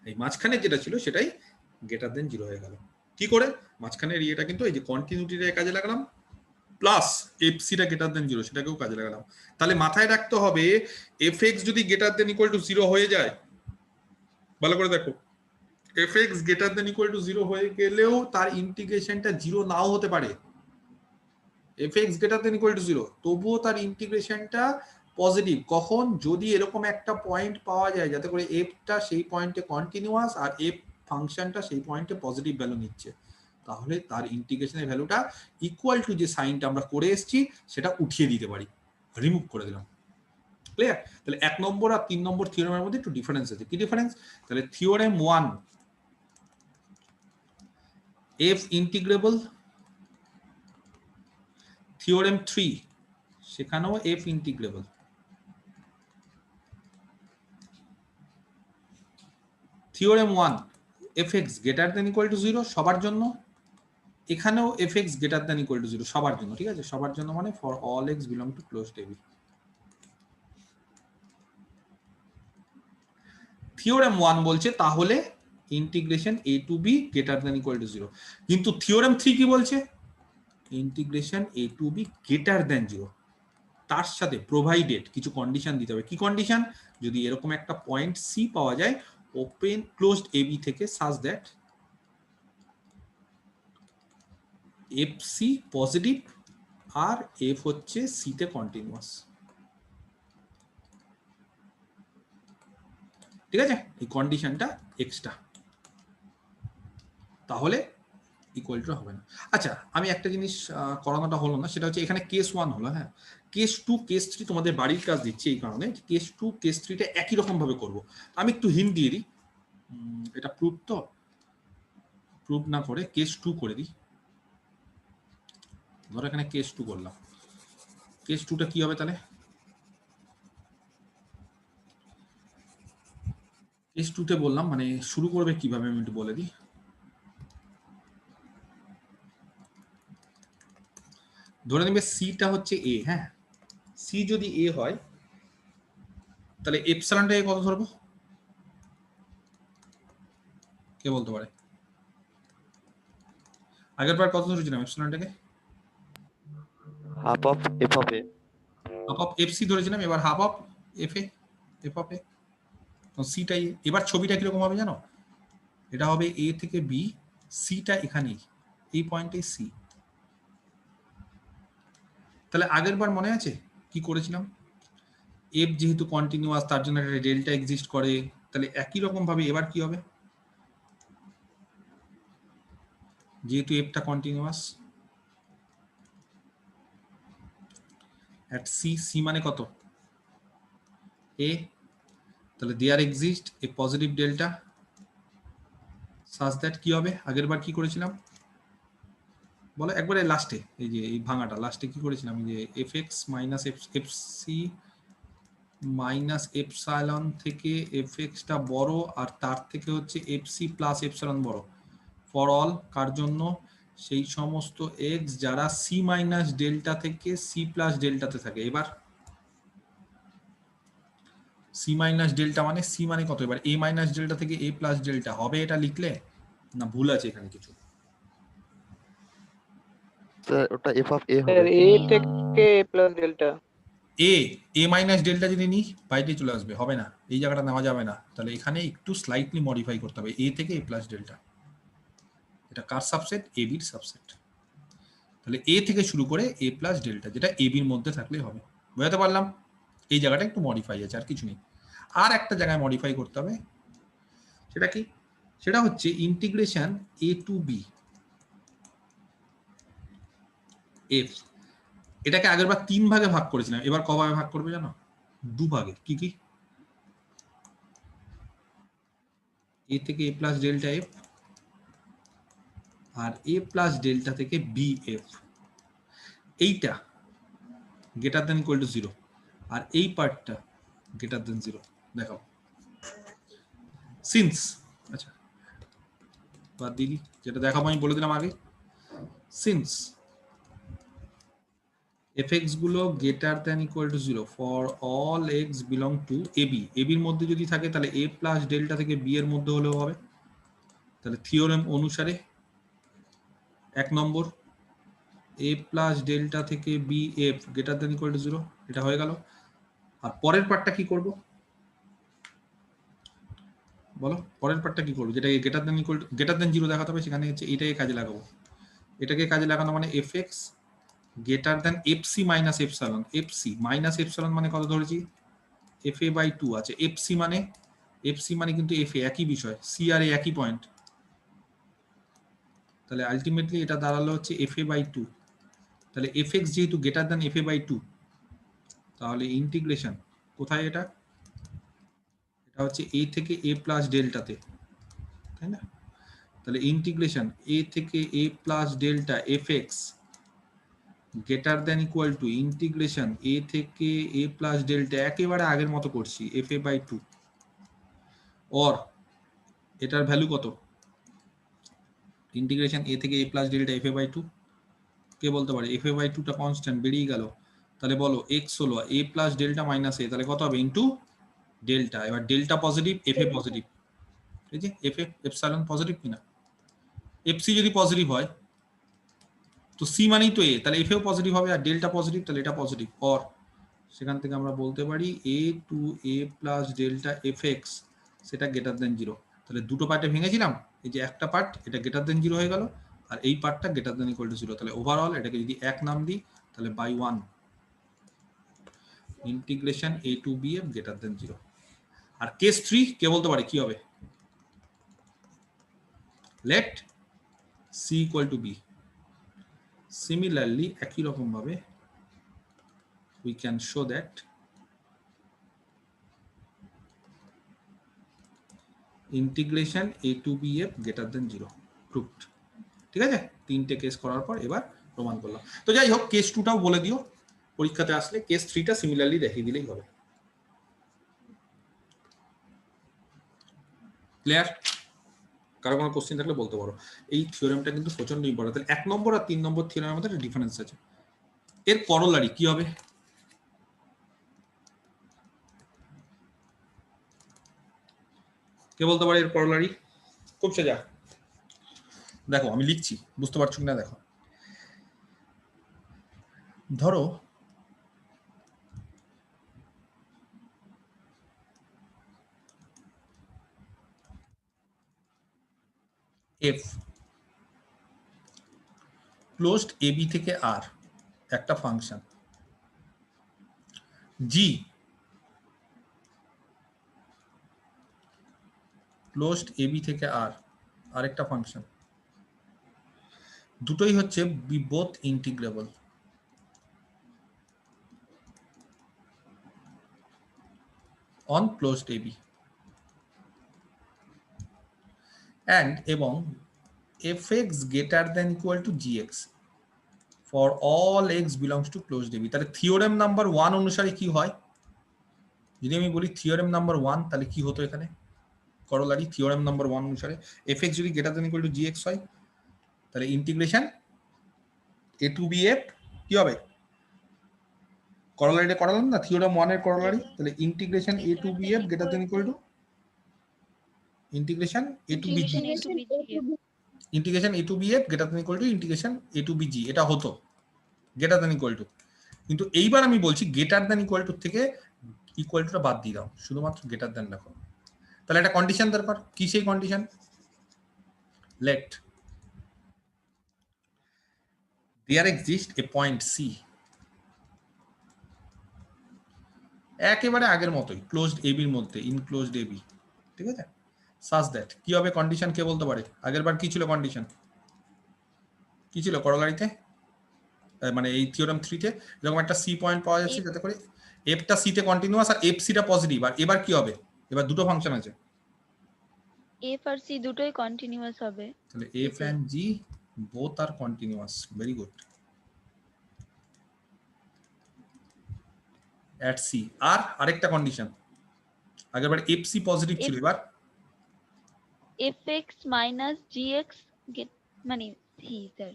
A: এই মাঝখানে যেটা ছিল সেটাই গ্রেটার দেন 0 হয়ে গেল। কি করে? মাঝখানের ইয়েটা কিন্তু এই যে কন্টিনিউটিটাকে কাজে লাগালাম, প্লাস এফসিটা গ্রেটার দেন 0 সেটাকেও কাজে লাগালাম। তাহলে মাথায় রাখতে হবে এফএক্স যদি গ্রেটার দেন ইকুয়াল টু 0 হয়ে যায়, ভালো করে দেখো, FX greater than equal to 0 হয়ে গেলেও তার ইন্টিগ্রেশনটা 0 নাও হতে পারে। FX greater than equal to 0 তবুও তার ইন্টিগ্রেশনটা পজিটিভ। কখন? যদি এরকম একটা পয়েন্ট পাওয়া যায় যাতে করে এফটা সেই পয়েন্টে কন্টিনিউয়াস আর এফ ফাংশনটা সেই পয়েন্টে পজিটিভ ভ্যালু নিচ্ছে, তাহলে তার ইন্টিগ্রেশনের ভ্যালুটা ইকুয়াল টু যে সাইনটা আমরা করে এসেছি সেটা উঠিয়ে দিতে পারি, রিমুভ করে দিলাম। ক্লিয়ার? তাহলে 1 নম্বর আর 3 নম্বর থিওরেমের মধ্যে একটু ডিফারেন্স আছে। কি ডিফারেন্স? তাহলে থিওরেম 1 এফ ইন্টিগ্রেবল, থিওরেম 3 সেখানেও F integrable. Theorem 1 fx greater then equal to 0 সবার জন্য, এখানেও fx greater then equal to 0 সবার জন্য। ঠিক আছে? সবার জন্য মানে for all x belong to closed ab। Theorem 1 বলছে তাহলে integration a to b greater then equal to 0, কিন্তু থিওরেম 3 কি বলছে? Integration a to b greater than 0, তার সাথে প্রোভাইডেড কিছু কন্ডিশন দিতে হবে। কি কন্ডিশন? যদি এরকম একটা পয়েন্ট c পাওয়া যায় ওপেন ক্লোজড ab থেকে such that fc পজিটিভ আর f হচ্ছে c তে কন্টিনিউয়াস। ঠিক আছে? এই কন্ডিশনটা এক্সট্রা, তাহলে ইকুয়াল টু হবে না। আচ্ছা, আমি একটা জিনিস করানোটা হলো না, সেটা হচ্ছে এখানে কেস 1 হলো। হ্যাঁ, কেস 2 কেস 3 তোমাদের বাড়ির কাজ দিচ্ছি এই কারণে, কেস 2 কেস 3টা একই রকম ভাবে করব। আমি একটু হিন্ট দিয়ে দিই, এটা প্রুফ তো, প্রুফ না করে কেস 2 করে দিই। ধরো এখানে কেস 2 করলাম, কেস 2টা কি হবে তাহলে? কেস 2তে বললাম মানে শুরু করবে কিভাবে আমি একটু বলে দিই। ধরে নেবে সিটা হচ্ছে এ। হ্যাঁ, সি যদি এ হয় তাহলে এপসাইলনটা কত ধরবো? কে বলতে পারে? আগের বার কত ধরেছিলাম এপসাইলনটাকে?
G: Half of f of a.
A: Half of f c ধরেছিলাম, এবার half of f a, f of a. তো সিটাই এবার ছবিটা কিরকম হবে জানো? এটা হবে এ থেকে বি, সিটা এখানেই এই পয়েন্টে সি। তাহলে আগের বার মনে আছে কি করেছিলাম? এফ যেহেতু কন্টিনিউয়াস তার জন্য একটা ডেল্টা এক্সিস্ট করে, তাহলে একই রকম ভাবে এবার কি হবে? যেহেতু এফটা কন্টিনিউয়াস at c, c মানে কত? a, তাহলে there exist a positive delta such that কি হবে? আগের বার কি করেছিলাম বলো একবারে লাস্টে, এই যে এই ভাঙাটা লাস্টে কি করেছিলাম? এই যে fx minus fc minus epsilon থেকে fx টা বড় আর তার থেকে হচ্ছে fc প্লাস এপসাইলন বড় ফর অল কার জন্য? সেই সমস্ত x যারা c মাইনাস ডেল্টা থেকে c প্লাস ডেল্টাতে থাকে। এবার সি মাইনাস ডেল্টা মানে সি মানে কত, এবার এ মাইনাস ডেল্টা থেকে এ প্লাস ডেল্টা হবে, এটা লিখলে না ভুল আছে এখানে কিছু?
G: স্যার ওটা এফ অফ এ
C: স্যার
G: হবে।
C: এ থেকে এ প্লাস ডেল্টা।
A: এ মাইনাস ডেল্টা যদি নিই বাইরে চলে আসবে, হবে না, এই জায়গাটা নেওয়া যাবে না, তাহলে এখানে একটু স্লাইটলি মডিফাই করতে হবে, এ থেকে এ প্লাস ডেল্টা। এটা কার সাবসেট? এ বির সাবসেট। তাহলে এ থেকে শুরু করে এ প্লাস ডেল্টা, যেটা এ বির মধ্যে থাকলে হবে। বুঝতে পারলাম? এই জায়গাটা একটু মডিফাই আছে, আর কিছু নেই। আর একটা জায়গায় মডিফাই করতে হবে, সেটা কি? সেটা হচ্ছে integration a to B F. এটাকে আগের বার 3 ভাগে ভাগ করেছিলাম, এবার ক ভাগে ভাগ করবে জানো? 2 ভাগে। কি কি? এ থেকে এ প্লাস ডেল্টা এফ, আর এ প্লাস ডেল্টা থেকে বি এফ। এইটা গ্রেটার দেন ইকুয়াল টু 0, আর এই পার্টটা গ্রেটার দেন 0। দেখাও সিন্স, আচ্ছা বাদ দিলি, যেটা দেখাবো আমি বলে দিলাম আগে, সিন্স fx গুলো greater than equal to 0 for all x belong two ab, ab এর মধ্যে যদি থাকে তাহলে a প্লাস ডেল্টা থেকে b এর মধ্যে হলেও হবে। তাহলে থিওরেম অনুসারে 1 নম্বর a প্লাস ডেল্টা থেকে B F greater then equal to 0, এটা হয়ে গেল। আর পরের পার্টটা কি করব বলো? পরের পার্টটা কি করব? যেটাকে greater than equal two greater than 0 দেখাতে হবে, সেখানে হচ্ছে এটাকে কাজে লাগাবো। এটাকে কাজে লাগানো মানে fx গ্রেটার দেন fc minus epsilon. fc minus epsilon মানে কত ধরেছি? fa বাই 2 আছে। fc মানে কিন্তু fa একই বিষয়, c আর a একই পয়েন্ট। তাহলে আলটিমেটলি এটা দাঁড়ালো হচ্ছে fa বাই 2। তাহলে fx যেহেতু গ্রেটার দেন fa বাই 2, তাহলে ইন্টিগ্রেশন কোথায়? এটা হচ্ছে a থেকে a প্লাস ডেল্টাতে, তাই না? তাহলে ইন্টিগ্রেশন a থেকে a plus delta fx greater then equal to integration a থেকে a প্লাস ডেল্টা, একেবারে আগের মতো করছি, fa বাই 2। অর এটার ভ্যালু কত? ইন্টিগ্রেশন a থেকে a plus delta fa by 2। কে বলতে পারে? fa বাই 2টা কনস্ট্যান্ট, বেরিয়ে গেল। তাহলে বলো x হলো a plus delta minus a, তাহলে কত হবে? Into delta. এবার ডেল্টা পজিটিভ, fa পজিটিভ, এই যে fa এপসাইলন পজিটিভ কিনা? fc যদি পজিটিভ হয় তো c মানেই তো a, তাহলে fa ও পজিটিভ হবে, আর ডেল্টা পজিটিভ, তাহলে এটা পজিটিভ। অর সেখান থেকে আমরা বলতে পারি a to a plus delta fx সেটা গ্রেটার দেন 0। তাহলে দুটো পার্টে ভেঙেছিলাম, এই যে একটা পার্ট এটা গ্রেটার দেন 0 হয়ে গেল, আর এই পার্টটা গ্রেটার দেন ইকুয়াল টু 0। তাহলে ওভারঅল এটাকে যদি 1 নাম দিই তাহলে by 1 integration a to b f greater than 0। আর কেস 3 কে বলতে পারে কি হবে? Let c equal to b। Similarly একই রকম ভাবে we can show that integration a to b f greater than 0 proved। ঠিক আছে, 3টে কেস করার পর এবার প্রমাণ করলাম। তো যাই হোক, কেস 2টাও বলে দিও, পরীক্ষাতে আসলে কেস 3টা সিমিলারলি দেখিয়ে দিলেই হবে। ক্লিয়ার? কারো কোনো কোশ্চেন থাকলে বলতে পারো। এই থিওরেমটা কিন্তু প্রচন্ড ইম্পর্টেন্ট। তাহলে 1 নম্বর আর 3 নম্বর থিওরেমের মধ্যে একটা ডিফারেন্স আছে। এর করোলারি কি হবে? কে বলতে পারে এর করোলারি? খুব সোজা, দেখো আমি লিখছি, বুঝতে পারছো কিনা দেখো। ধরো f ক্লোজড ab থেকে r একটা ফাংশন, g ক্লোজড ab থেকে r আরেকটা ফাংশন, দুটোই হচ্ছে both integrable on closed ab and এবং fx greater than equal to gx for all x belongs to closed ab। তাহলে থিওরেম নাম্বার 1 অনুসারে কি হয়? যদি আমি বলি থিওরেম নাম্বার 1, তাহলে কি হতো এখানে? করোলারি থিওরেম নাম্বার 1 অনুসারে fx যদি greater than equal to gx হয়, তাহলে integration a to b f কি হবে? করলারিটা করালাম না, থিওরেম 1 এর করলারি। তাহলে integration a to bf greater than equal to integration a to bg,
D: Integration A to BG.
A: Integration a to bf greater than equal to integration a to bg। এটা হতো greater than equal two, কিন্তু এইবার আমি বলছি greater than equal two থেকে equal টুটা বাদ দিয়ে দাও, শুধুমাত্র গ্রেটার দ্যান রাখো। তাহলে একটা কন্ডিশন দরকার, কি সেই condition? Let there exist a point C, একেবারে আগের মতোই ক্লোজড এবির মধ্যে, ইনক্লোজড এবি, ঠিক আছে? সাজ দ্যাট কি হবে কন্ডিশন, কে বলতে পারে? আগের বার কি ছিল কন্ডিশন, কি ছিল করলারিতে, মানে এই থিওরেম 3 তে এরকম একটা সি পয়েন্ট পাওয়া যাচ্ছে যাতে করে এফটা সি তে কন্টিনিউয়াস আর এফ সিটা পজিটিভ। আর এবার কি হবে? এবার দুটো ফাংশন আছে,
D: F আর C দুটোই কন্টিনিউয়াস হবে।
A: তাহলে এফ এন্ড জি বোথ আর continuous. Very good. at c আর আরেকটা কন্ডিশন, আগেরবার fc পজিটিভ ছিল, এবার
D: fx minus gx get মানে c স্যার।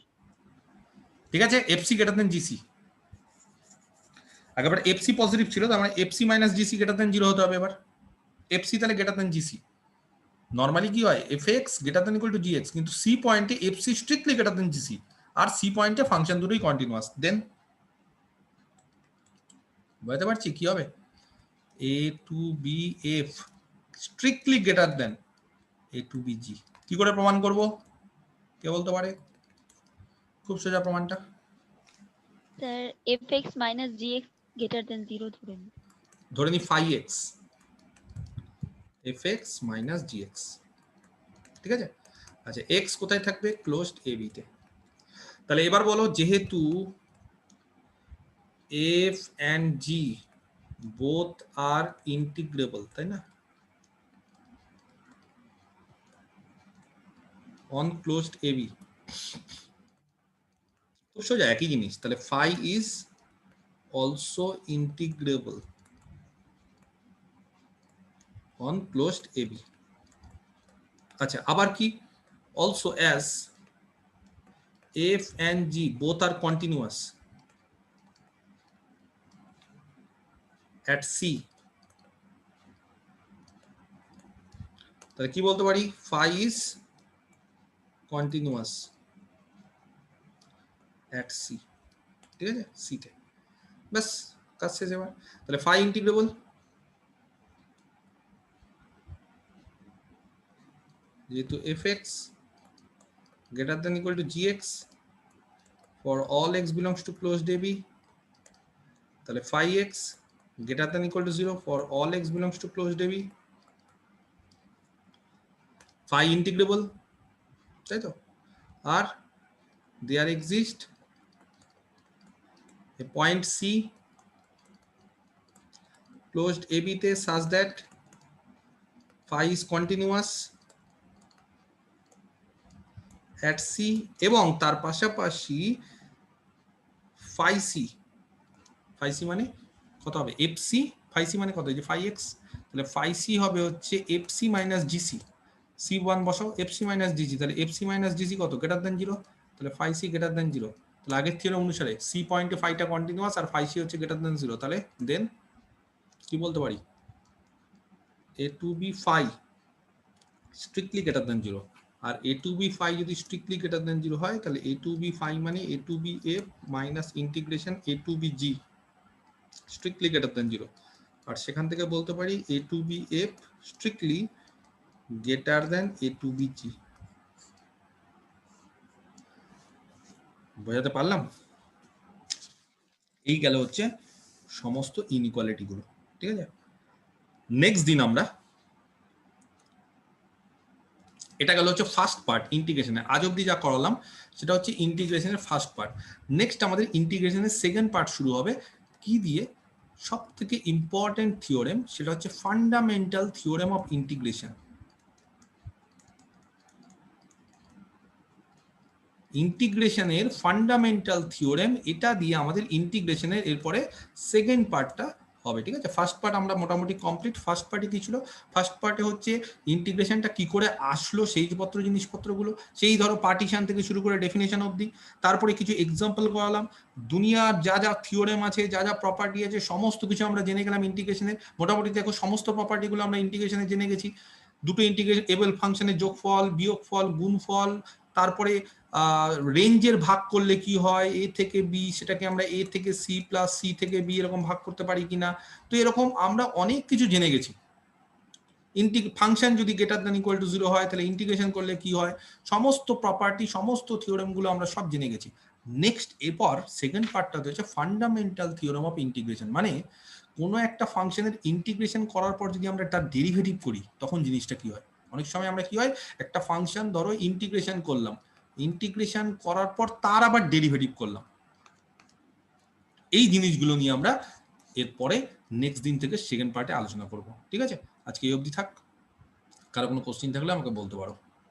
A: ঠিক আছে, fc গ্রেটার দেন gc। আগেরবার fc পজিটিভ ছিল, তার মানে fc minus gc greater than 0 হতে হবে। এবার fc তাহলে গ্রেটার দেন gc। নরমালি কি হয়, fx গ্রেটার দেন ইকুয়াল টু gx, কিন্তু c পয়েন্টে fc স্ট্রিক্টলি গ্রেটার দেন gc, আর c পয়েন্টে ফাংশন দুটোই কন্টিনিউয়াস। দেন বুঝতে পারছি কি হবে, a to b f strictly greater then a to b g। কি করে প্রমাণ করব, কে বলতে পারে? খুব সোজা প্রমাণটা,
D: sir fx minus gx greater than 0
A: ধরে নি phi x, fx minus gx, ঠিক আছে? আচ্ছা x কোথায় থাকবে, ক্লোজড ab তে। তাহলে এবার বলো, যেহেতু f and g both are integrable, তাই না, on closed ab, খুব সোজা একই জিনিস। তাহলে phi is also integrable on closed ab। আচ্ছা আবার কি, also as f and g both are continuous at c, তাহলে কি বলতে পারি, phi is continuous at c, ঠিক আছে, c তে। বাস কাজ শেষ। এবার তাহলে phi ইন্টিগ্রেবল, যেহেতু fx greater than equal to gx for all x belongs to closed ab, তাহলে phi x greater than equal to 0 for all x belongs to closed ab, phi integrable, তাই তো? আর there exist a point c closed ab তে such that phi is continuous at c, এবং তার পাশাপাশি phi c মানে কত হবে, fc, phi c মানে কত, এই যে phi x, তাহলে phi c হবে হচ্ছে fc minus gc, c1 বসাও, fc minus gc, তাহলে fc minus gc কত, গ্রেটার দেন 0, তাহলে phi c গ্রেটার দেন 0। তাহলে আগের থিওরেম অনুসারে c পয়েন্টে phi টা কন্টিনিউয়াস আর phi c হচ্ছে গ্রেটার দেন 0, তাহলে দেন কি বলতে পারি, a to b phi strictly greater than 0। আর a to b phi যদি স্ট্রিক্টলি গ্রেটার দেন 0 হয়, তাহলে a to b phi মানে a to b f minus integration a to b g strictly greater than 0। আর সেখান থেকে বলতে পারি a to b f strictly greater then a to b g। বোঝাতে পারলাম? এই গেল হচ্ছে সমস্ত ইনইকুয়ালিটি গুলো, ঠিক আছে? নেক্সট দিন আমরা, এটা গেল হচ্ছে ফার্স্ট পার্ট ইন্টিগ্রেশনের, আজ অব্দি যা করালাম সেটা হচ্ছে ইন্টিগ্রেশনের ফার্স্ট পার্ট। নেক্সট আমাদের ইন্টিগ্রেশনের সেকেন্ড পার্ট শুরু হবে, কি দিয়ে, সব থেকে ইম্পর্টেন্ট থিওরেম, সেটা হচ্ছে ফান্ডামেন্টাল থিওরেম অফ ইন্টিগ্রেশন। ইন্টিগ্রেশনের ফান্ডামেন্টাল থিওরেম, এটা দিয়ে আমাদের ইন্টিগ্রেশনের এরপরে সেকেন্ড পার্টটা হবে, ঠিক আছে। ফার্স্ট পার্ট আমরা মোটামুটি কমপ্লিট। ফার্স্ট পার্টে কি ছিল? ফার্স্ট পার্টে হচ্ছে ইন্টিগ্রেশনটা কি করে আসলো, সেইপত্র জিনিসপত্রগুলো, সেই ধরো পার্টিশন থেকে শুরু করে ডেফিনেশন অবধি। তারপরে কিছু এক্সাম্পল করালাম, দুনিয়ার যা যা থিওরেম আছে, যা যা প্রপার্টি আছে, সমস্ত কিছু আমরা জেনে গেলাম ইন্টিগ্রেশনের। মোটামুটি দেখো সমস্ত প্রপার্টিগুলো আমরা ইন্টিগ্রেশনে জেনে গেছি। দুটো ইন্টিগ্রেবল ফাংশনের যোগফল, বিয়োগফল, গুণফল, তারপরে রেঞ্জের ভাগ করলে কি হয়, এ থেকে বি, সেটাকে আমরা এ থেকে সি প্লাস সি থেকে বি এরকম ভাগ করতে পারি কিনা। তো এরকম আমরা অনেক কিছু জেনে গেছি। ফাংশন যদি গ্রেটার দ্যান ইকুয়াল টু 0 হয় তাহলে ইন্টিগ্রেশন করলে কি হয়, সমস্ত প্রপার্টি, সমস্ত থিওরেমগুলো আমরা সব জেনে গেছি। নেক্সট এরপর সেকেন্ড পার্টটা হচ্ছে ফান্ডামেন্টাল থিওরেম অফ ইন্টিগ্রেশন। মানে কোনো একটা ফাংশনের ইন্টিগ্রেশন করার পর যদি আমরা তার ডেরিভেটিভ করি তখন জিনিসটা কি হয়। অনেক সময় আমরা কি হয়, একটা ফাংশন ধরো ইন্টিগ্রেশন করলাম, ইন্টিগ্রেশন করার পর তার আবার ডেরিভেটিভ করলাম, এই জিনিসগুলো নিয়ে আমরা এরপরে নেক্সট দিন থেকে সেকেন্ড পার্টে আলোচনা করব, ঠিক আছে। আজকে এই অবধি থাক, কারো কোনো কোশ্চেন থাকলে আমাকে বলতে পারো।